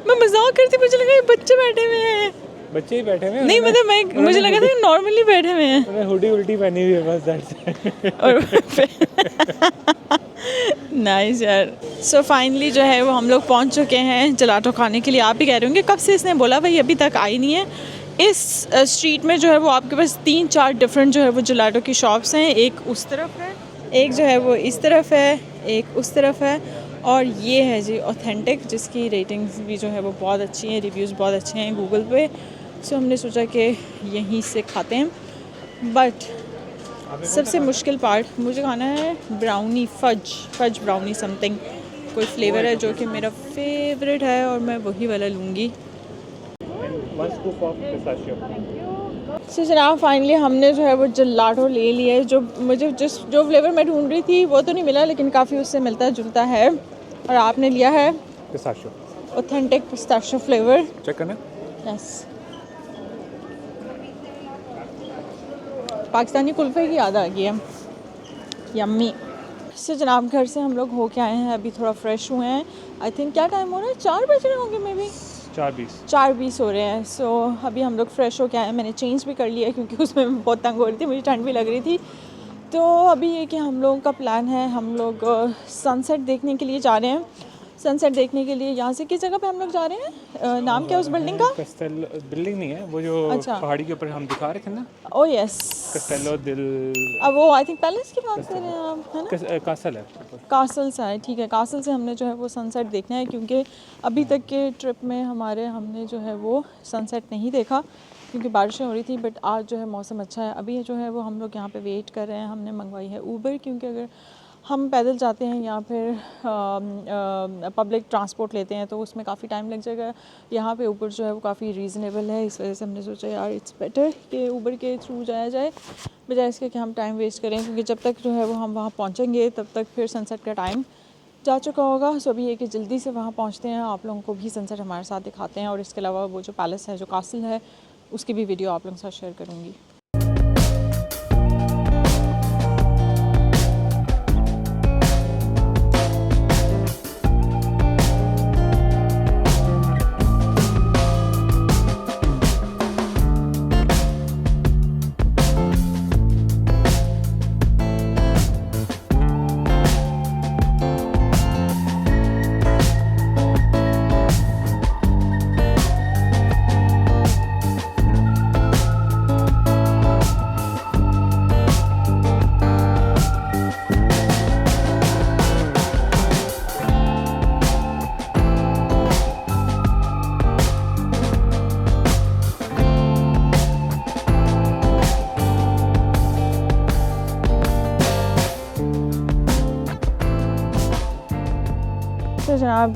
मैं मजाक करती, मुझे लगा ये बच्चे बैठे हुए हैं। बच्चे ही बैठे हुए हैं? नहीं मतलब मुझे लगा था नॉर्मली बैठे हुए हैं। उन्होंने हुडी उल्टी पहनी हुई है बस दैट्स। और नाइस यार। सो फाइनली जो है वो हम लोग पहुंच चुके हैं जलाटो खाने के लिए। आप भी कह रहे होंगे कब से इसने बोला भाई अभी तक आई नहीं है। इस स्ट्रीट में जो है वो आपके पास 3-4 डिफरेंट जो है वो जलाटो की शॉप्स हैं। एक उस तरफ है, एक जो है वो इस तरफ है, एक उस तरफ है, और ये है जी ऑथेंटिक, जिसकी रेटिंग्स भी जो है वो बहुत अच्छी हैं, रिव्यूज़ बहुत अच्छे हैं गूगल पे। सो हमने सोचा कि यहीं से खाते हैं। बट सबसे मुश्किल पार्ट मुझे खाना है ब्राउनी, फज ब्राउनी समथिंग, कोई फ्लेवर है जो कि मेरा फेवरेट है और मैं वही वाला लूँगी। सो जनाब फाइनली हमने जो है वो जलाटो ले लिया है। जो मुझे जो फ्लेवर मैं ढूंढ रही थी वो तो नहीं मिला, लेकिन काफ़ी उससे मिलता जुलता है। और आपने लिया है pistachio, authentic pistachio flavour. Check करना। यस, पाकिस्तानी कुल्फ़े की याद आ गई है, यम्मी। सो जनाब घर से हम लोग हो के आए हैं, अभी थोड़ा फ्रेश हुए हैं। आई थिंक क्या टाइम हो रहा है, 4 बज रहे होंगे मे बी, 4:20 हो रहे हैं। सो अभी हम लोग फ्रेश हो के आए हैं। मैंने चेंज भी कर लिया है क्योंकि उसमें मैं बहुत तंग हो रही थी, मुझे ठंड भी लग रही थी। तो अभी ये कि हम लोगों का प्लान है, हम लोग सनसेट देखने के लिए जा रहे हैं। सनसेट देखने के लिए यहाँ से किस जगह पे हम लोग जा रहे हैं, नाम क्या है उस बिल्डिंग का? कस्टेलो बिल्डिंग नहीं है वो, जो अच्छा, पहाड़ी के ऊपर हम दिखा रहे थे ना। ओह यस, कस्टेलो दिल, अब वो आई थिंक पैलेस की बात कर रहे हैं आप, है ना? कासल है। कासल से है, ठीक है। कासल से हमने जो है वो सनसेट देखना है, क्योंकि अभी तक के ट्रिप में हमने जो है वो सनसेट नहीं देखा क्योंकि बारिशें हो रही थी। बट आज जो है मौसम अच्छा है। अभी जो है वो हम लोग यहाँ पे वेट कर रहे हैं। हमने मंगवाई है ऊबर, क्योंकि अगर हम पैदल जाते हैं या फिर पब्लिक ट्रांसपोर्ट लेते हैं तो उसमें काफ़ी टाइम लग जाएगा। यहाँ पे ऊबर जो है वो काफ़ी रीज़नेबल है, इस वजह से हमने सोचा यार इट्स बेटर कि ऊबर के थ्रू जाया जाए, बजाय इसके कि हम टाइम वेस्ट करें, क्योंकि जब तक जो है वो हम वहाँ पहुँचेंगे तब तक फिर सनसेट का टाइम जा चुका होगा। सो अभी ये कि जल्दी से वहाँ पहुँचते हैं, आप लोगों को भी सनसेट हमारे साथ दिखाते हैं। और इसके अलावा वो जो पैलेस है, जो कासल है, उसकी भी वीडियो आप लोगों के साथ शेयर करूँगी। तो जनाब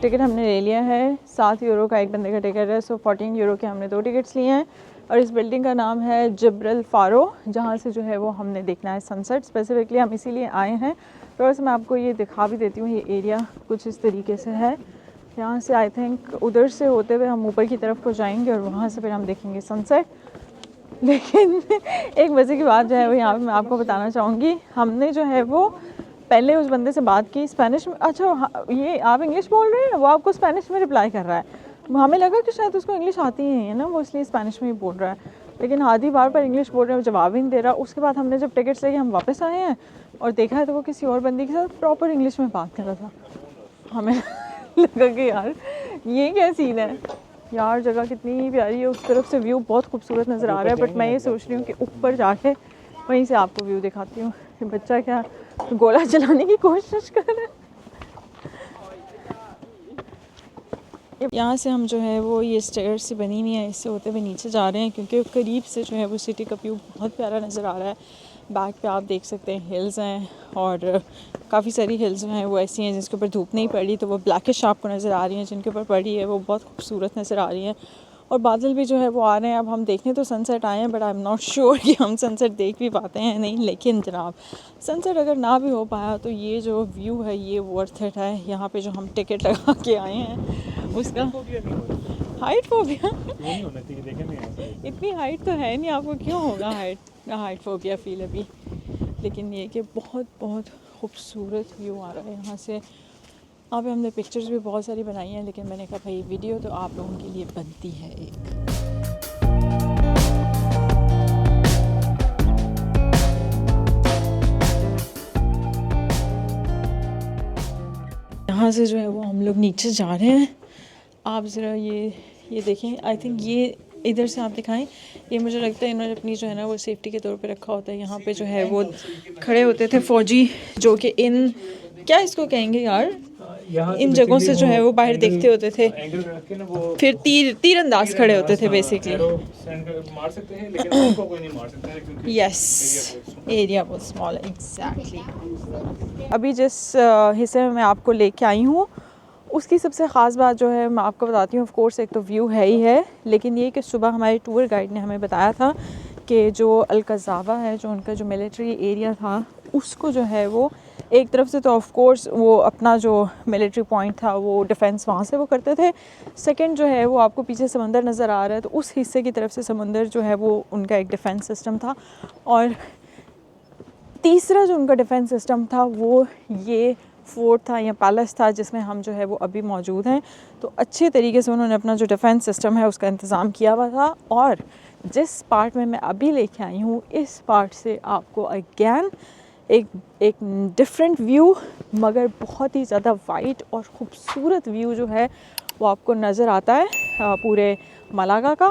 टिकट हमने ले लिया है, 7 यूरो का एक बंदे का टिकट है। सो 14 यूरो के हमने 2 टिकट्स लिए हैं। और इस बिल्डिंग का नाम है जिब्रल फारो, जहाँ से जो है वो हमने देखना है सनसेट। स्पेसिफिकली हम इसीलिए आए हैं। थोड़ा सा मैं आपको ये दिखा भी देती हूँ। ये एरिया कुछ इस तरीके से है। यहाँ से आई थिंक उधर से होते हुए हम ऊपर की तरफ को जाएंगे और वहाँ से फिर हम देखेंगे सनसेट। लेकिन एक मज़े की बात जो है वो यहाँ पर मैं आपको बताना चाहूँगी। हमने जो है वो पहले उस बंदे से बात की स्पेनिश में। अच्छा, ये आप इंग्लिश बोल रहे हैं, वो आपको स्पेनिश में रिप्लाई कर रहा है। हमें लगा कि शायद उसको इंग्लिश आती ही है ना, वो इसलिए स्पेनिश में ही बोल रहा है। लेकिन हादी बार पर इंग्लिश बोल रहे हैं, जवाब ही नहीं दे रहा। उसके बाद हमने जब टिकट्स लेके हम वापस आए हैं और देखा है तो वो किसी और बंदी के साथ प्रॉपर इंग्लिश में बात कर रहा था। हमें लगा कि यार ये क्या सीन है यार। जगह कितनी प्यारी है, उस तरफ से व्यू बहुत खूबसूरत नज़र आ रहा है। बट मैं ये सोच रही हूँ कि ऊपर जाके वहीं से आपको व्यू दिखाती हूँ। बच्चा क्या गोला चलाने की कोशिश कर रहा है। यहाँ से हम जो है वो ये स्टेयर्स से बनी हुई है, इससे होते हुए नीचे जा रहे हैं, क्योंकि करीब से जो है वो सिटी का व्यू बहुत प्यारा नज़र आ रहा है। बैक पे आप देख सकते हैं हिल्स हैं, और काफ़ी सारी हिल्स जो हैं वो ऐसी हैं जिसके ऊपर धूप नहीं पड़ी तो वो ब्लैकिश आपको नज़र आ रही हैं, जिनके ऊपर पड़ी है वो बहुत खूबसूरत नज़र आ रही हैं। और बादल भी जो है वो आ रहे हैं। अब हम देखने तो सनसेट आए हैं, but I am not sure कि हम सनसेट देख भी पाते हैं नहीं। लेकिन जनाब सनसेट अगर ना भी हो पाया तो ये जो व्यू है ये वर्थ इट है। यहाँ पे जो हम टिकट लगा के आए हैं उसका हाइट फोबिया इतनी हाइट तो है नहीं, आपको क्यों होगा हाइट फोबिया फील अभी। लेकिन ये कि बहुत बहुत खूबसूरत व्यू आ रहा है यहाँ से। यहाँ पे हमने पिक्चर्स भी बहुत सारी बनाई हैं, लेकिन मैंने कहा भाई वीडियो तो आप लोगों के लिए बनती है एक। यहाँ से जो है वो हम लोग नीचे जा रहे हैं। आप ज़रा ये देखें, आई थिंक ये इधर से आप दिखाएं, ये मुझे लगता है इन्होंने अपनी जो है ना वो सेफ्टी के तौर पे रखा होता है। यहाँ पे जो है वो खड़े होते थे फ़ौजी, जो कि इन क्या इसको कहेंगे यार, इन जगहों से जो है वो बाहर देखते होते थे, फिर तीरंदाज खड़े होते थे बेसिकली। मार सकते हैं लेकिन उनको कोई नहीं मार सकता है क्योंकि यस, एरिया बहुत स्मॉल है। एग्जैक्टली। अभी जिस हिस्से में मैं आपको लेके आई हूँ उसकी सबसे ख़ास बात जो है मैं आपको बताती हूँ। ऑफ कोर्स एक तो व्यू है ही है, लेकिन ये कि सुबह हमारे टूर गाइड ने हमें बताया था कि जो अल-कज़ावा है, जो उनका जो मिलिट्री एरिया था, उसको जो है वो एक तरफ से तो ऑफ कोर्स वो अपना जो मिलिट्री पॉइंट था वो डिफेंस वहाँ से वो करते थे। सेकंड जो है वो आपको पीछे समंदर नज़र आ रहा है, तो उस हिस्से की तरफ से समंदर जो है वो उनका एक डिफेंस सिस्टम था। और तीसरा जो उनका डिफेंस सिस्टम था वो ये फोर्ट था या पैलेस था जिसमें हम जो है वो अभी मौजूद हैं। तो अच्छे तरीके से उन्होंने अपना जो डिफेंस सिस्टम है उसका इंतज़ाम किया हुआ था। और जिस पार्ट में मैं अभी लेके आई हूँ, इस पार्ट से आपको अगेन एक डिफरेंट व्यू, मगर बहुत ही ज़्यादा वाइट और ख़ूबसूरत व्यू जो है वो आपको नज़र आता है पूरे मलागा का।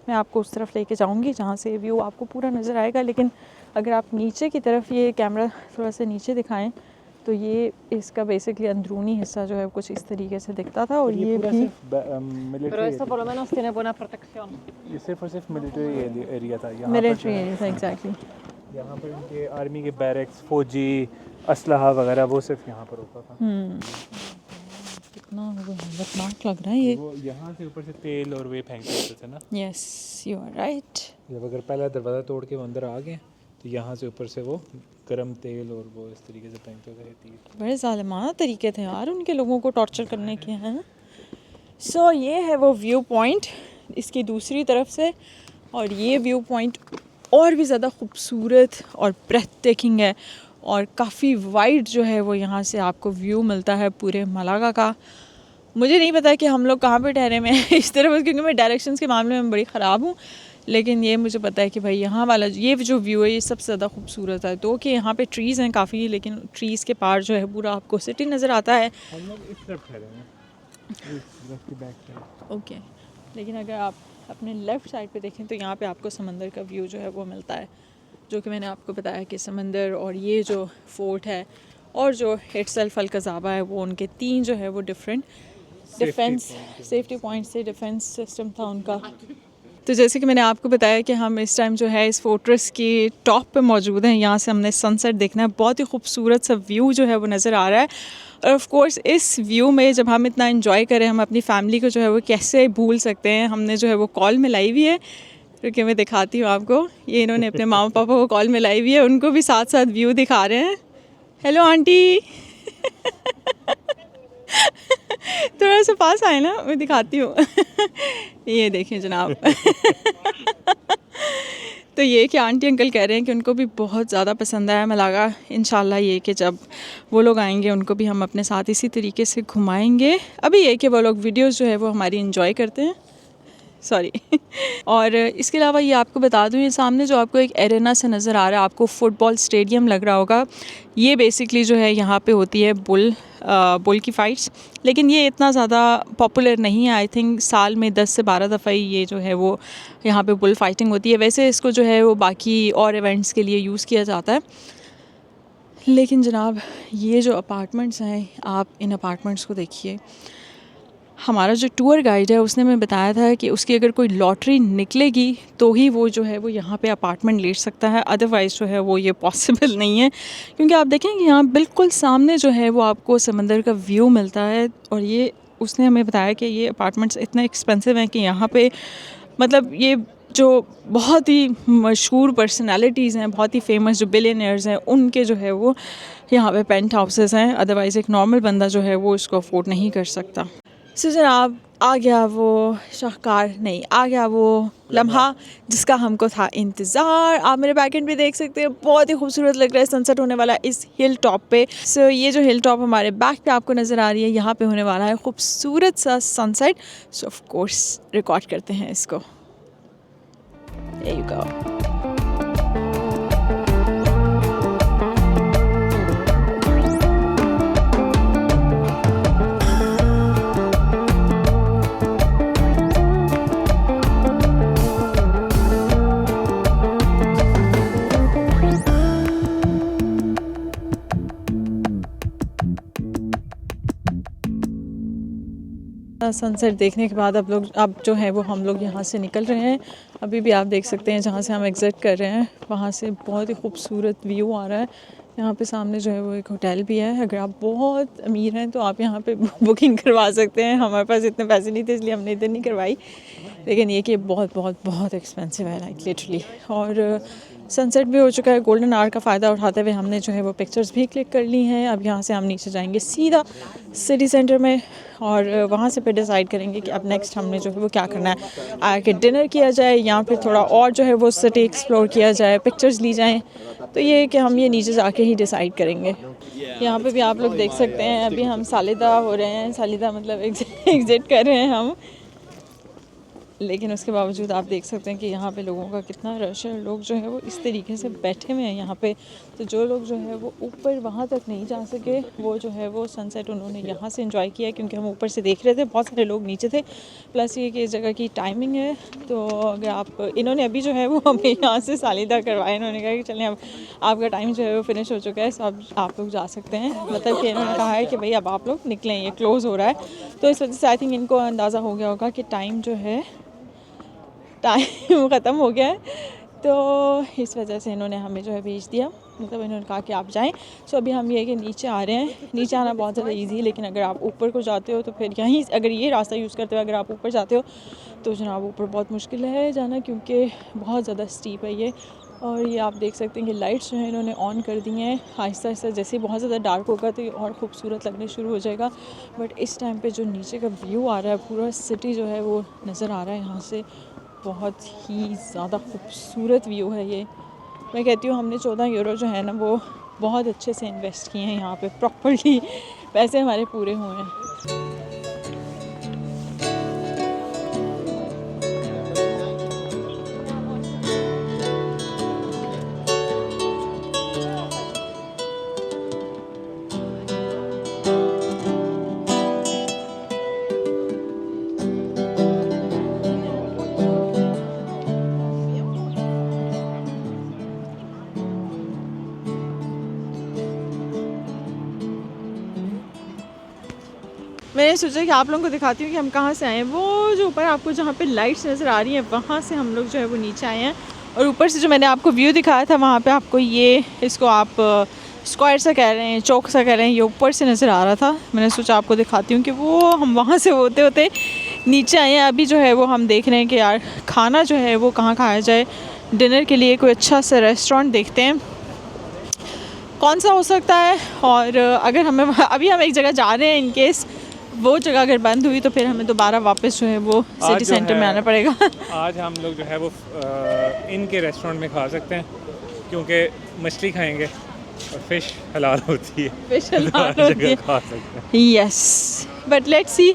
मैं आपको उस तरफ लेके जाऊंगी जहाँ से व्यू आपको पूरा नज़र आएगा। लेकिन अगर आप नीचे की तरफ ये कैमरा थोड़ा सा नीचे दिखाएं तो ये इसका बेसिकली अंदरूनी हिस्सा जो है कुछ इस तरीके से दिखता था। और ये भी ये सिर्फ और सिर्फ मिलिट्री एरिया था। मिलिट्री एरिया था, एग्जैक्टली। यहाँ पर उनके आर्मी के बैरक्स, फौजी असलहा वगैरह वो सिर्फ यहाँ पर होता था। कितना खतरनाक लग रहा है ये। वो यहाँ से ऊपर से तेल और वे फेंकते होते थे ना। Yes, you are right. जब अगर पहला दरवाज़ा तोड़ के वो अंदर आ गए तो यहाँ से ऊपर से वो गरम तेल और वो इस तरीके से फेंकते होते थे। बड़े ज़ालिमाना तरीके थे यार उनके लोगों को टॉर्चर करने के हैं। सो ये है वो व्यू पॉइंट इसकी दूसरी तरफ से, और ये व्यू पॉइंट और भी ज़्यादा खूबसूरत और ब्रेथटेकिंग है। और काफ़ी वाइड जो है वो यहाँ से आपको व्यू मिलता है पूरे मलागा का। मुझे नहीं पता कि हम लोग कहाँ पे ठहरे में इस तरफ, क्योंकि मैं डायरेक्शंस के मामले में बड़ी ख़राब हूँ। लेकिन ये मुझे पता है कि भाई यहाँ वाला ये जो व्यू है ये सबसे ज़्यादा खूबसूरत है। तो कि यहाँ पे ट्रीज़ हैं काफ़ी, लेकिन ट्रीज़ के पार जो है पूरा आपको सिटी नज़र आता है। हम लोग इस तरफ ठहरे हैं, इस तरफ की बैक साइड। ओके, लेकिन अगर आप अपने लेफ़्ट साइड पे देखें तो यहाँ पे आपको समंदर का व्यू जो है वो मिलता है, जो कि मैंने आपको बताया कि समंदर और ये जो फोर्ट है और जो इटसेल्फ अल-कज़ावा है वो उनके तीन जो है वो डिफरेंट डिफेंस सेफ्टी पॉइंट से डिफेंस सिस्टम था उनका। तो जैसे कि मैंने आपको बताया कि हम इस टाइम जो है इस फोर्ट्रेस के टॉप पे मौजूद हैं। यहाँ से हमने सनसेट देखना है, बहुत ही खूबसूरत सा व्यू जो है वो नज़र आ रहा है। और ऑफ कोर्स इस व्यू में जब हम इतना एंजॉय करें, हम अपनी फैमिली को जो है वो कैसे भूल सकते हैं। हमने जो है वो कॉल मिलाई हुई है, क्योंकि मैं दिखाती हूँ आपको। ये इन्होंने अपने मामा पापा को कॉल मिलाई हुई है, उनको भी साथ साथ व्यू दिखा रहे हैं। हेलो आंटी थोड़ा सा पास आए ना, मैं दिखाती हूँ ये देखें जनाब तो ये कि आंटी अंकल कह रहे हैं कि उनको भी बहुत ज़्यादा पसंद आया मलागा। इंशाल्लाह ये कि जब वो लोग आएंगे उनको भी हम अपने साथ इसी तरीके से घुमाएंगे। अभी ये कि वो लोग वीडियोस जो है वो हमारी एंजॉय करते हैं, सॉरी और इसके अलावा ये आपको बता दूँ, ये सामने जो आपको एक एरेना से नज़र आ रहा है, आपको फ़ुटबॉल स्टेडियम लग रहा होगा। ये बेसिकली जो है यहाँ पे होती है बुल की फ़ाइट्स, लेकिन ये इतना ज़्यादा पॉपुलर नहीं है। आई थिंक साल में 10 से 12 दफ़ा ही ये जो है वो यहाँ पे बुल फाइटिंग होती है। वैसे इसको जो है वो बाकी और इवेंट्स के लिए यूज़ किया जाता है। लेकिन जनाब ये जो अपार्टमेंट्स हैं, आप इन अपार्टमेंट्स को देखिए। हमारा जो टूर गाइड है उसने हमें बताया था कि उसकी अगर कोई लॉटरी निकलेगी तो ही वो जो है वो यहाँ पे अपार्टमेंट ले सकता है, अदरवाइज़ जो है वो ये पॉसिबल नहीं है। क्योंकि आप देखें कि यहाँ बिल्कुल सामने जो है वो आपको समंदर का व्यू मिलता है। और ये उसने हमें बताया कि ये अपार्टमेंट्स इतने एक्सपेंसिव हैं कि यहाँ पे मतलब ये जो बहुत ही मशहूर पर्सनालिटीज़ हैं, बहुत ही फेमस जो बिलियनियर्स हैं, उनके जो है वो यहाँ पे पेंट हाउसेस हैं। अदरवाइज़ एक नॉर्मल बंदा जो है वो इसको अफोर्ड नहीं कर सकता। सो जनाब आ गया वो शाहकार नहीं, आ गया वो लम्हा जिसका हमको था इंतज़ार। आप मेरे बैक एंड पे देख सकते हैं, बहुत ही खूबसूरत लग रहा है सनसेट होने वाला इस हिल टॉप पे। सो ये जो हिल टॉप हमारे बैक पे आपको नज़र आ रही है, यहाँ पे होने वाला है खूबसूरत सा sunset. So of course record करते हैं इसको। There you go. सनसेट देखने के बाद अब जो है वो हम लोग यहाँ से निकल रहे हैं। अभी भी आप देख सकते हैं जहाँ से हम एग्ज़िट कर रहे हैं वहाँ से बहुत ही खूबसूरत व्यू आ रहा है। यहाँ पे सामने जो है वो एक होटल भी है। अगर आप बहुत अमीर हैं तो आप यहाँ पे बुकिंग करवा सकते हैं। हमारे पास इतने पैसे नहीं थे इसलिए हमने इधर नहीं करवाई, लेकिन ये कि बहुत बहुत बहुत एक्सपेंसिव है लाइक लिटरली। और सनसेट भी हो चुका है। गोल्डन आवर का फ़ायदा उठाते हुए हमने जो है वो पिक्चर्स भी क्लिक कर ली हैं। अब यहाँ से हम नीचे जाएंगे सीधा सिटी सेंटर में और वहाँ से फिर डिसाइड करेंगे कि अब नेक्स्ट हमने जो है वो क्या करना है। आके डिनर किया जाए या फिर थोड़ा और जो है वो सिटी एक्सप्लोर किया जाए, पिक्चर्स ली जाएँ। तो ये है कि हम ये नीचे जाके ही डिसाइड करेंगे। यहाँ पे भी आप लोग देख सकते हैं अभी हम सालिदा हो रहे हैं। सालिदा मतलब एग्ज़िट कर रहे हैं हम, लेकिन उसके बावजूद आप देख सकते हैं कि यहाँ पे लोगों का कितना रश है। लोग जो है वो इस तरीके से बैठे हुए हैं यहाँ पे। तो जो लोग जो है वो ऊपर वहाँ तक नहीं जा सके वो जो है वो सनसेट उन्होंने यहाँ से एंजॉय किया, क्योंकि हम ऊपर से देख रहे थे, बहुत सारे लोग नीचे थे। प्लस ये कि इस जगह की टाइमिंग है, तो अगर आप इन्होंने अभी जो है वो हमें यहाँ से सालिदा करवाया। इन्होंने कहा कि चलें अब आपका टाइम जो है वो फिनिश हो चुका है, सो अब आप लोग जा सकते हैं। मतलब कि इन्होंने कहा है कि भाई अब आप लोग निकलें, ये क्लोज़ हो रहा है। तो इस वजह से आई थिंक इनको अंदाज़ा हो गया होगा कि टाइम ख़त्म हो गया है, तो इस वजह से इन्होंने हमें जो है भेज दिया। मतलब इन्होंने कहा कि आप जाएं। सो अभी हम ये कि नीचे आ रहे हैं। नीचे आना बहुत ज़्यादा इजी है, लेकिन अगर आप ऊपर को जाते हो तो फिर यहीं अगर ये रास्ता यूज़ करते हो अगर आप ऊपर जाते हो तो जनाब ऊपर बहुत मुश्किल है जाना, क्योंकि बहुत ज़्यादा स्टीप है ये। और ये आप देख सकते हैं कि लाइट्स जो है इन्होंने ऑन कर दी हैं। आहिस्ता आहिस्ता जैसे ही बहुत ज़्यादा डार्क होगा तो ये और ख़ूबसूरत लगने शुरू हो जाएगा। बट इस टाइम पे जो नीचे का व्यू आ रहा है, पूरा सिटी जो है वो नज़र आ रहा है यहाँ से। बहुत ही ज़्यादा खूबसूरत व्यू है ये। मैं कहती हूँ हमने 14 यूरो जो है ना वो बहुत अच्छे से इन्वेस्ट किए हैं यहाँ पे, प्रॉपर्ली पैसे हमारे पूरे हुए हैं। मैंने सोचा कि आप लोगों को दिखाती हूँ कि हम कहाँ से आए हैं। वो जो ऊपर आपको जहाँ पे लाइट्स नज़र आ रही हैं वहाँ से हम लोग जो है वो नीचे आए हैं। और ऊपर से जो मैंने आपको व्यू दिखाया था वहाँ पे आपको ये, इसको आप स्क्वायर सा कह रहे हैं, चौक सा कह रहे हैं, ये ऊपर से नज़र आ रहा था। मैंने सोचा आपको दिखाती हूँ कि वो हम वहाँ से होते होते नीचे आए हैं। अभी जो है वो हम देख रहे हैं कि यार खाना जो है वो कहाँ खाया जाए डिनर के लिए। कोई अच्छा सा रेस्टोरेंट देखते हैं कौन सा हो सकता है। और अगर हमें अभी हम एक जगह जा रहे हैं, इन केस वो जगह अगर बंद हुई तो फिर हमें दोबारा वापस जो है वो सिटी सेंटर में आना पड़ेगा। आज हम लोग जो है वो इनके रेस्टोरेंट में खा सकते हैं, क्योंकि मछली खाएंगे और फ़िश हलाल होती है। फ़िश हलाल होती है, खा सकते हैं। यस, बट लेट्स सी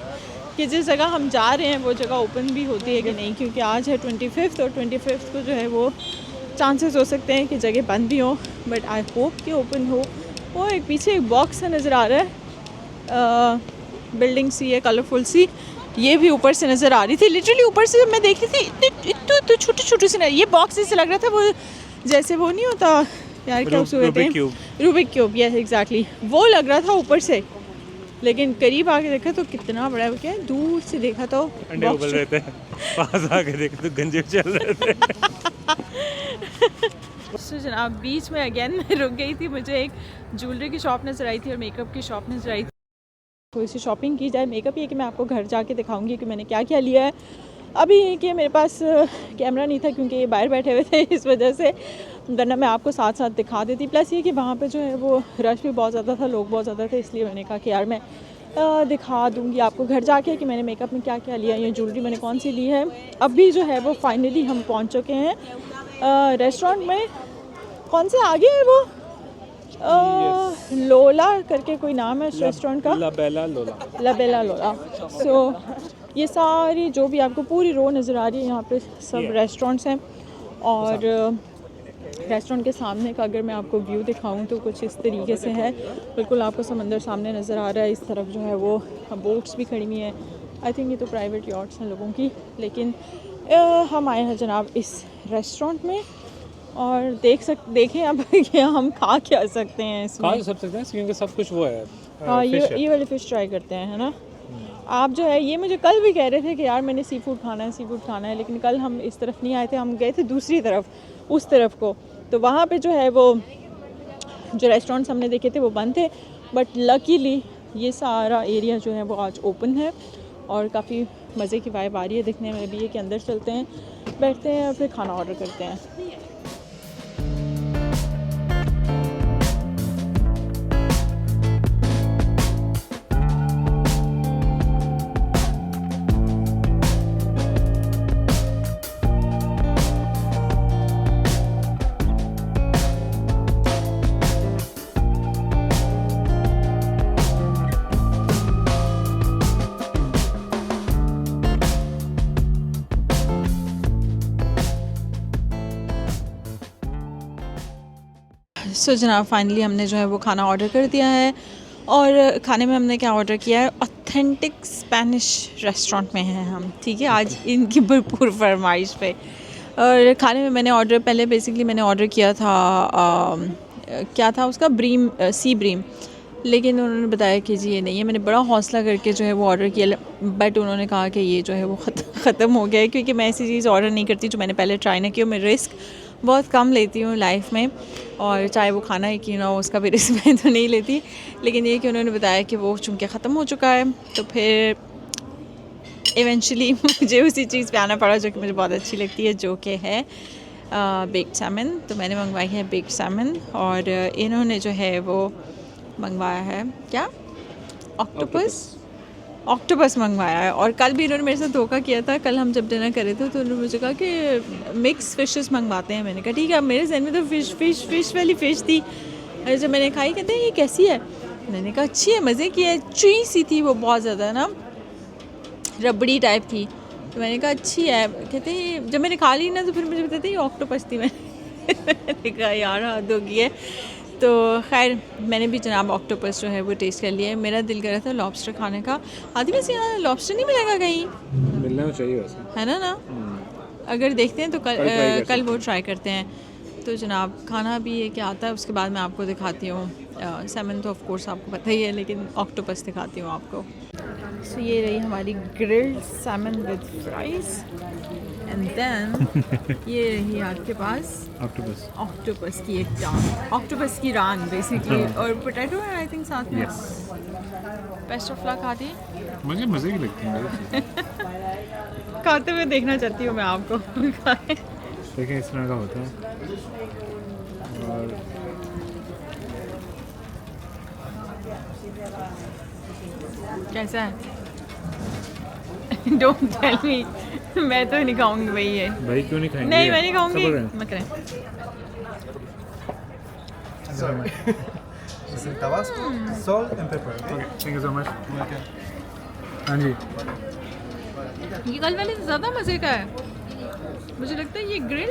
कि जिस जगह हम जा रहे हैं वो जगह ओपन भी होती है कि नहीं, क्योंकि आज है 25 और 25 को जो है वो चांसेस हो सकते हैं कि जगह बंद भी हो, बट आई होप कि ओपन हो। वो एक पीछे एक बॉक्स सा नज़र आ रहा है, बिल्डिंग सी है कलरफुल सी, ये भी ऊपर से नज़र आ रही थी। लिटरली ऊपर से जब मैं देख रही थी इतने छोटे छोटे से, ये बॉक्स जैसे लग रहा था वो जैसे वो नहीं होता यार, क्या उसे कहते हैं, रूबिक क्यूब, यस एग्जैक्टली, वो लग रहा था ऊपर से। लेकिन करीब आके देखा तो कितना बड़ा है, क्या दूर से देखा तो अंडे उबल रहे थे, पास आके देखा तो गंजे चल रहे थे। तो जनाब बीच में अगेन मैं रुक गई थी। मुझे एक ज्वेलरी की शॉप नज़र आई थी और मेकअप की शॉप नज़र आई थी। थोड़ी सी शॉपिंग की जाए। मेकअप ये कि मैं आपको घर जाके दिखाऊंगी कि मैंने क्या क्या लिया है। अभी ये कि मेरे पास कैमरा नहीं था क्योंकि ये बाहर बैठे हुए थे, इस वजह से, वरना मैं आपको साथ साथ दिखा देती। प्लस ये कि वहाँ पे जो है वो रश भी बहुत ज़्यादा था, लोग बहुत ज़्यादा थे, इसलिए मैंने कहा कि यार मैं दिखा दूँगी आपको घर जाके कि मैंने मेकअप में क्या क्या लिया, ये ज्वेलरी मैंने कौन सी ली है। अभी जो है वो फाइनली हम पहुँच चुके हैं रेस्टोरेंट में। कौन से आगे है वो लोला करके कोई नाम है उस रेस्टोरेंट का, लाबेला लोला। सो ये सारी जो भी आपको पूरी रो नज़र आ रही है यहाँ पे सब रेस्टोरेंट्स हैं। और रेस्टोरेंट के सामने का अगर मैं आपको व्यू दिखाऊं तो कुछ इस तरीके से है, बिल्कुल आपको समंदर सामने नज़र आ रहा है। इस तरफ जो है वो बोट्स भी खड़ी हुई हैं। आई थिंक ये तो प्राइवेट यॉट्स हैं लोगों की, लेकिन हम आए हैं जनाब इस रेस्टोरेंट में और देखें अब क्या हम खा क्या सकते हैं इसमें। खा सकते हैं क्योंकि सब कुछ वो है। हाँ, ये वाली फ़िश ट्राई करते हैं, है ना। आप जो है ये मुझे कल भी कह रहे थे कि यार मैंने सी फूड खाना है, लेकिन कल हम इस तरफ नहीं आए थे, हम गए थे दूसरी तरफ, उस तरफ को। तो वहाँ पे जो है वो जो रेस्टोरेंट्स हमने देखे थे वो बंद थे, बट लकीली ये सारा एरिया जो है वो आज ओपन है और काफ़ी मज़े की वाइब आ रही है। दिखने में भी है कि अंदर चलते हैं, बैठते हैं और फिर खाना ऑर्डर करते हैं। सो जनाब फाइनली हमने जो है वो खाना ऑर्डर कर दिया है और खाने में हमने क्या ऑर्डर किया है, ऑथेंटिक स्पेनिश रेस्टोरेंट में हैं हम, ठीक है। आज इनकी भरपूर फरमाइश पे। और खाने में मैंने ऑर्डर पहले बेसिकली मैंने ऑर्डर किया था क्या था उसका, ब्रीम, सी ब्रीम, लेकिन उन्होंने बताया कि जी ये नहीं है। मैंने बड़ा हौसला करके जो है वो ऑर्डर किया, बट उन्होंने कहा कि ये जो है वो ख़त्म हो गया है, क्योंकि मैं ऐसी चीज़ ऑर्डर नहीं करती जो मैंने पहले ट्राई ना की। मैं रिस्क बहुत कम लेती हूँ लाइफ में, और चाहे वो खाना ही क्यों ना हो उसका भी रिस्क मैं तो नहीं लेती। लेकिन ये कि उन्होंने बताया कि वो चूँकि ख़त्म हो चुका है, तो फिर इवेंचुअली मुझे उसी चीज़ पे आना पड़ा जो कि मुझे बहुत अच्छी लगती है, जो कि है बेक्ड सैमन। तो मैंने मंगवाई है बेक्ड सैमन, और इन्होंने जो है वो मंगवाया है क्या, ऑक्टोपस मंगवाया है। और कल भी इन्होंने मेरे साथ धोखा किया था। कल हम जब डिनर कर रहे थे तो उन्होंने मुझे कहा कि मिक्स फिशेस मंगवाते हैं। मैंने कहा ठीक है। अब मेरे जहन में तो फिश वाली फ़िश थी। और जब मैंने खाई कहते हैं ये कैसी है, मैंने कहा अच्छी है, मज़े की है, चुई सी थी वो, बहुत ज़्यादा ना रबड़ी टाइप थी। तो मैंने कहा अच्छी है। कहते हैं जब मैंने खा ली ना तो फिर मुझे बताते ये ऑक्टोपस थी। मैंने कहा यार हद हो गई है। तो खैर मैंने भी जनाब ऑक्टोपस जो है वो टेस्ट कर लिया है। मेरा दिल कर रहा था लॉबस्टर खाने का। आदि वैसे यहाँ लॉबस्टर नहीं मिलेगा कहीं? मिलना चाहिए वैसे, है ना। अगर देखते हैं तो कल वो ट्राई करते हैं। तो जनाब खाना भी ये क्या आता है, उसके बाद मैं आपको दिखाती हूँ। सैमन तो ऑफ कोर्स आपको पता ही है, लेकिन ऑक्टोपस दिखाती हूँ आपको। सो ये रही हमारी grilled salmon with fries, and then ये रही आपके पास ऑक्टोपस की एक टांग, ऑक्टोपस की रान बेसिकली, और पोटैटो है आई थिंक साथ में। बेस्ट ऑफ लक आदि। मुझे मज़े की लगती है। खाते हुए देखना चाहती हूँ मैं आपको। देखें इस तरह का होता है। और कैसा है? Don't tell me. मैं तो नहीं खाऊंगी भाई ये। भाई क्यों नहीं खाएंगे? नहीं मैं नहीं खाऊंगी। सब्र मत करें। Tabasco, salt and pepper. Okay. Thank you so much. Okay. हाँ जी, ये कल वाले से ज़्यादा मज़े का है। मुझे लगता है ये ग्रिल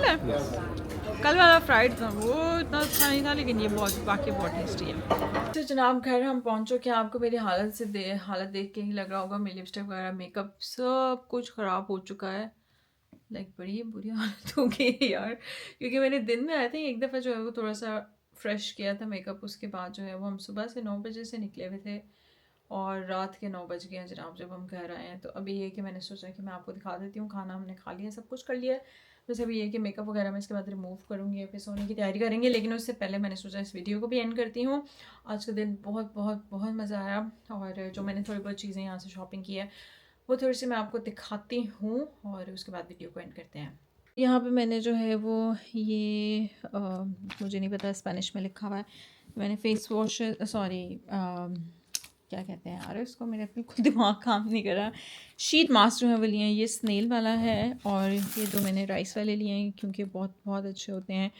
है। कल वाला फ्राइड था वो इतना अच्छा नहीं था, लेकिन ये बहुत टेस्टी है। तो जनाब खैर हम पहुंच चुके हैं। आपको मेरी हालत देख के ही लग रहा होगा, मेरी लिपस्टिक वगैरह मेकअप सब कुछ ख़राब हो चुका है। लाइक बड़ी बुरी हालत हो गई है यार, क्योंकि मैंने दिन में आया था एक दफ़ा जो है वो थोड़ा सा फ्रेश किया था मेकअप। उसके बाद जो है वो हम सुबह से 9 बजे से निकले हुए थे और रात के 9 बज गए हैं जनाब जब हम घर आए हैं। तो अभी ये कि मैंने सोचा कि मैं आपको दिखा देती हूँ। खाना हमने खा लिया, सब कुछ कर लिया है, बस अभी ये कि मेकअप वगैरह मैं इसके बाद रिमूव करूँगी, फिर सोने की तैयारी करेंगे। लेकिन उससे पहले मैंने सोचा इस वीडियो को भी एंड करती हूँ। आज का दिन बहुत मज़ा आया, और जो मैंने थोड़ी बहुत चीज़ें यहाँ से शॉपिंग की है वो थोड़ी सी मैं आपको दिखाती हूँ, और उसके बाद वीडियो को एंड करते हैं। यहाँ पे मैंने जो है वो ये मुझे नहीं पता स्पेनिश में लिखा हुआ है। मैंने फेस वॉश क्या कहते हैं यार इसको, मेरे बिल्कुल दिमाग काम नहीं कर रहा। शीट मास्क जो है वो लिए हैं, ये स्नेल वाला है, और ये दो मैंने राइस वाले लिए हैं क्योंकि बहुत अच्छे होते हैं,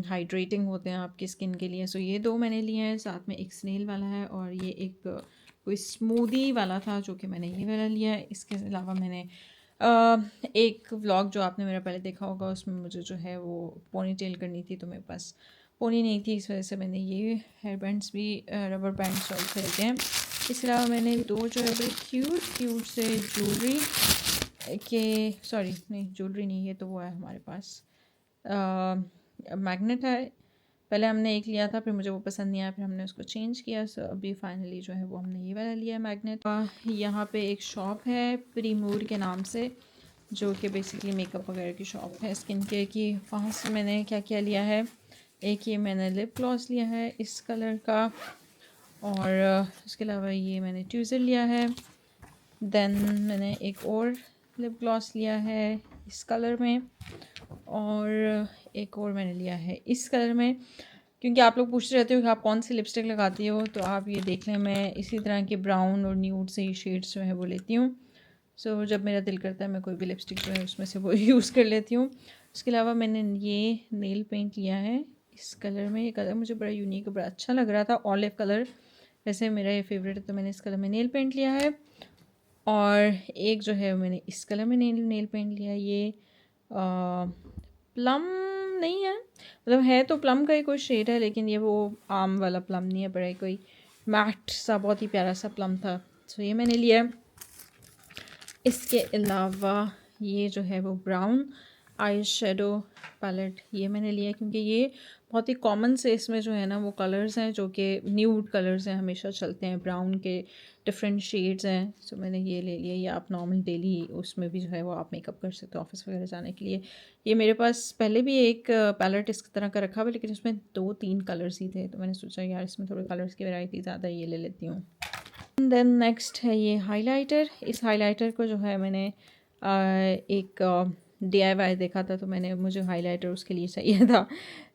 हाइड्रेटिंग होते हैं आपकी स्किन के लिए। सो ये दो मैंने लिए हैं, साथ में एक स्नेल वाला है, और ये एक कोई स्मूदी वाला था जो कि मैंने ये वाला लिया है। इसके अलावा मैंने एक व्लॉग जो आपने मेरा पहले देखा होगा उसमें मुझे जो है वो पोनी टेल करनी थी, तो मेरे पास पोनी नहीं थी, इस वजह से मैंने ये हेयर बैंड्स भी रबर बैंड्स और खरीदे हैं। इसके अलावा मैंने दो जो है बड़ी क्यूट से ज्वेलरी ज्वेलरी नहीं, ये तो वो है हमारे पास मैग्नेट है, पहले हमने एक लिया था, फिर मुझे वो पसंद नहीं आया, फिर हमने उसको चेंज किया। सो अभी फाइनली जो है वो हमने ये वाला लिया है मैग्नेट। यहाँ पे एक शॉप है प्रीमूड के नाम से, जो कि बेसिकली मेकअप वगैरह की शॉप है, स्किन केयर की। वहाँ से मैंने क्या क्या लिया है, एक ये मैंने लिप ग्लॉस लिया है इस कलर का, और इसके अलावा ये मैंने ट्यूज़र लिया है। देन मैंने एक और लिप ग्लॉस लिया है इस कलर में, और एक और मैंने लिया है इस कलर में। क्योंकि आप लोग पूछते रहते हो कि आप कौन सी लिपस्टिक लगाती हो, तो आप ये देख लें, मैं इसी तरह के ब्राउन और न्यूड से ही शेड्स जो है वो लेती हूँ। सो जब मेरा दिल करता है मैं कोई भी लिपस्टिक जो है उसमें से वो यूज़ कर लेती हूँ। उसके अलावा मैंने ये नेल पेंट लिया है इस कलर में। ये कलर मुझे बड़ा यूनिक, बड़ा अच्छा लग रहा था, ऑलिव कलर। वैसे मेरा ये फेवरेट है, तो मैंने इस कलर में नेल पेंट लिया है। और एक जो है मैंने इस कलर में नेल पेंट लिया है। ये प्लम नहीं है, मतलब है तो प्लम का ही कोई शेड है, लेकिन ये वो आम वाला प्लम नहीं है, बड़ा ही कोई मैट सा बहुत ही प्यारा सा प्लम था। सो ये मैंने लिया है। इसके अलावा ये जो है वो ब्राउन आई शेडो पैलेट, ये मैंने लिया है, क्योंकि ये बहुत ही कॉमन से इसमें जो है ना वो कलर्स हैं जो कि न्यूड कलर्स हैं, हमेशा चलते हैं, ब्राउन के डिफरेंट शेड्स हैं। सो मैंने ये ले लिया। ये आप नॉर्मल डेली उसमें भी जो है वो आप मेकअप कर सकते हो ऑफिस वगैरह जाने के लिए। ये मेरे पास पहले भी एक पैलेट इस तरह का रखा हुआ, लेकिन उसमें 2-3 कलर्स ही थे, तो मैंने सोचा यार इसमें थोड़े कलर्स की वैरायटी ज़्यादा, ये ले लेती हूँ। देन नेक्स्ट है ये हाइलाइटर। इस हाइलाइटर को जो है मैंने एक DIY देखा था, तो मुझे हाइलाइटर उसके लिए चाहिए था।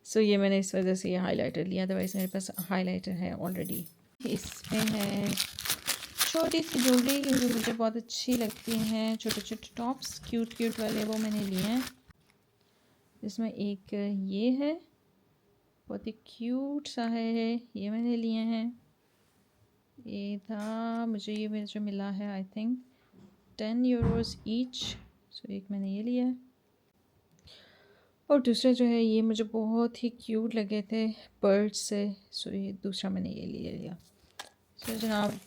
सो ये मैंने इस वजह से ये हाइलाइटर लिया था। वैसे मेरे पास हाइलाइटर है ऑलरेडी। इसमें है छोटी सी ज्वेलरी जो मुझे बहुत अच्छी लगती हैं, छोटे छोटे टॉप्स क्यूट क्यूट वाले, वो मैंने लिए हैं। इसमें एक ये है, बहुत ही क्यूट सा है, ये मैंने लिए हैं। ये था मुझे मिला है आई थिंक 10 यूरोज़ ईच। सो एक मैंने ये लिया है, और दूसरा जो है ये मुझे बहुत ही क्यूट लगे थे बर्ड्स से। सो ये दूसरा मैंने ये लिया। सो जनाब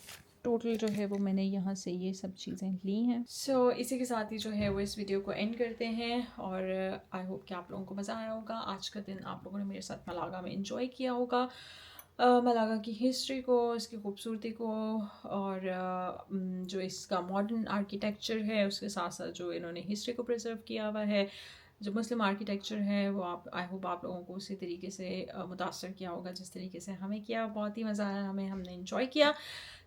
टोटल जो है वो मैंने यहाँ से ये सब चीज़ें ली हैं। सो इसी के साथ ही जो है वो इस वीडियो को एंड करते हैं, और आई होप कि आप लोगों को मज़ा आया होगा। आज का दिन आप लोगों ने मेरे साथ मलागा में इंजॉय किया होगा, मलागा की हिस्ट्री को, इसकी खूबसूरती को, और जो इसका मॉडर्न आर्किटेक्चर है उसके साथ साथ जो इन्होंने हिस्ट्री को प्रिजर्व किया हुआ है, जो मुस्लिम आर्किटेक्चर है, वो आई होप आप लोगों को उसी तरीके से मुतासर किया होगा जिस तरीके से हमें किया। बहुत ही मज़ा आया, हमने इन्जॉय किया।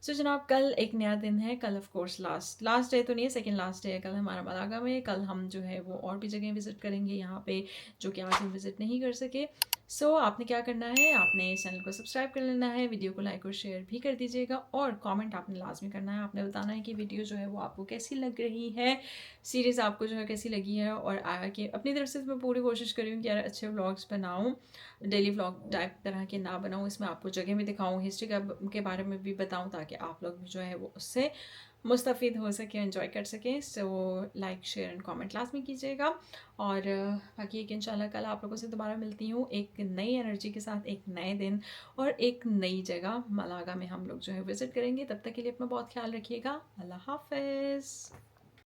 सो जनाब कल एक नया दिन है। कल ऑफ कोर्स लास्ट डे तो नहीं है, सेकंड लास्ट डे है कल हमारा मलागा में। कल हम जो है वो और भी जगह विज़िट करेंगे यहाँ पे, जो कि आज हम विज़िट नहीं कर सके। सो आपने क्या करना है, आपने इस चैनल को सब्सक्राइब कर लेना है, वीडियो को लाइक और शेयर भी कर दीजिएगा, और कमेंट आपने लाजमी करना है। आपने बताना है कि वीडियो जो है वो आपको कैसी लग रही है, सीरीज़ आपको जो है कैसी लगी है। और कि अपनी तरफ से मैं पूरी कोशिश कर रही हूँ कि यार अच्छे व्लॉग्स बनाऊँ, डेली व्लॉग टाइप तरह के ना बनाऊँ, इसमें आपको जगह भी दिखाऊँ, हिस्ट्री के बारे में भी बताऊँ, ताकि आप लोग भी जो है वो उससे मुस्तफ़ीद हो सके, एंजॉय कर सकें। So like share and comment लाजमी कीजिएगा, और बाकी एक इंशाल्लाह कल आप लोगों से दोबारा मिलती हूँ एक नई एनर्जी के साथ, एक नए दिन और एक नई जगह मलागा में हम लोग जो है विज़िट करेंगे। तब तक के लिए अपना बहुत ख्याल रखिएगा। अल्लाह हाफ़िज़।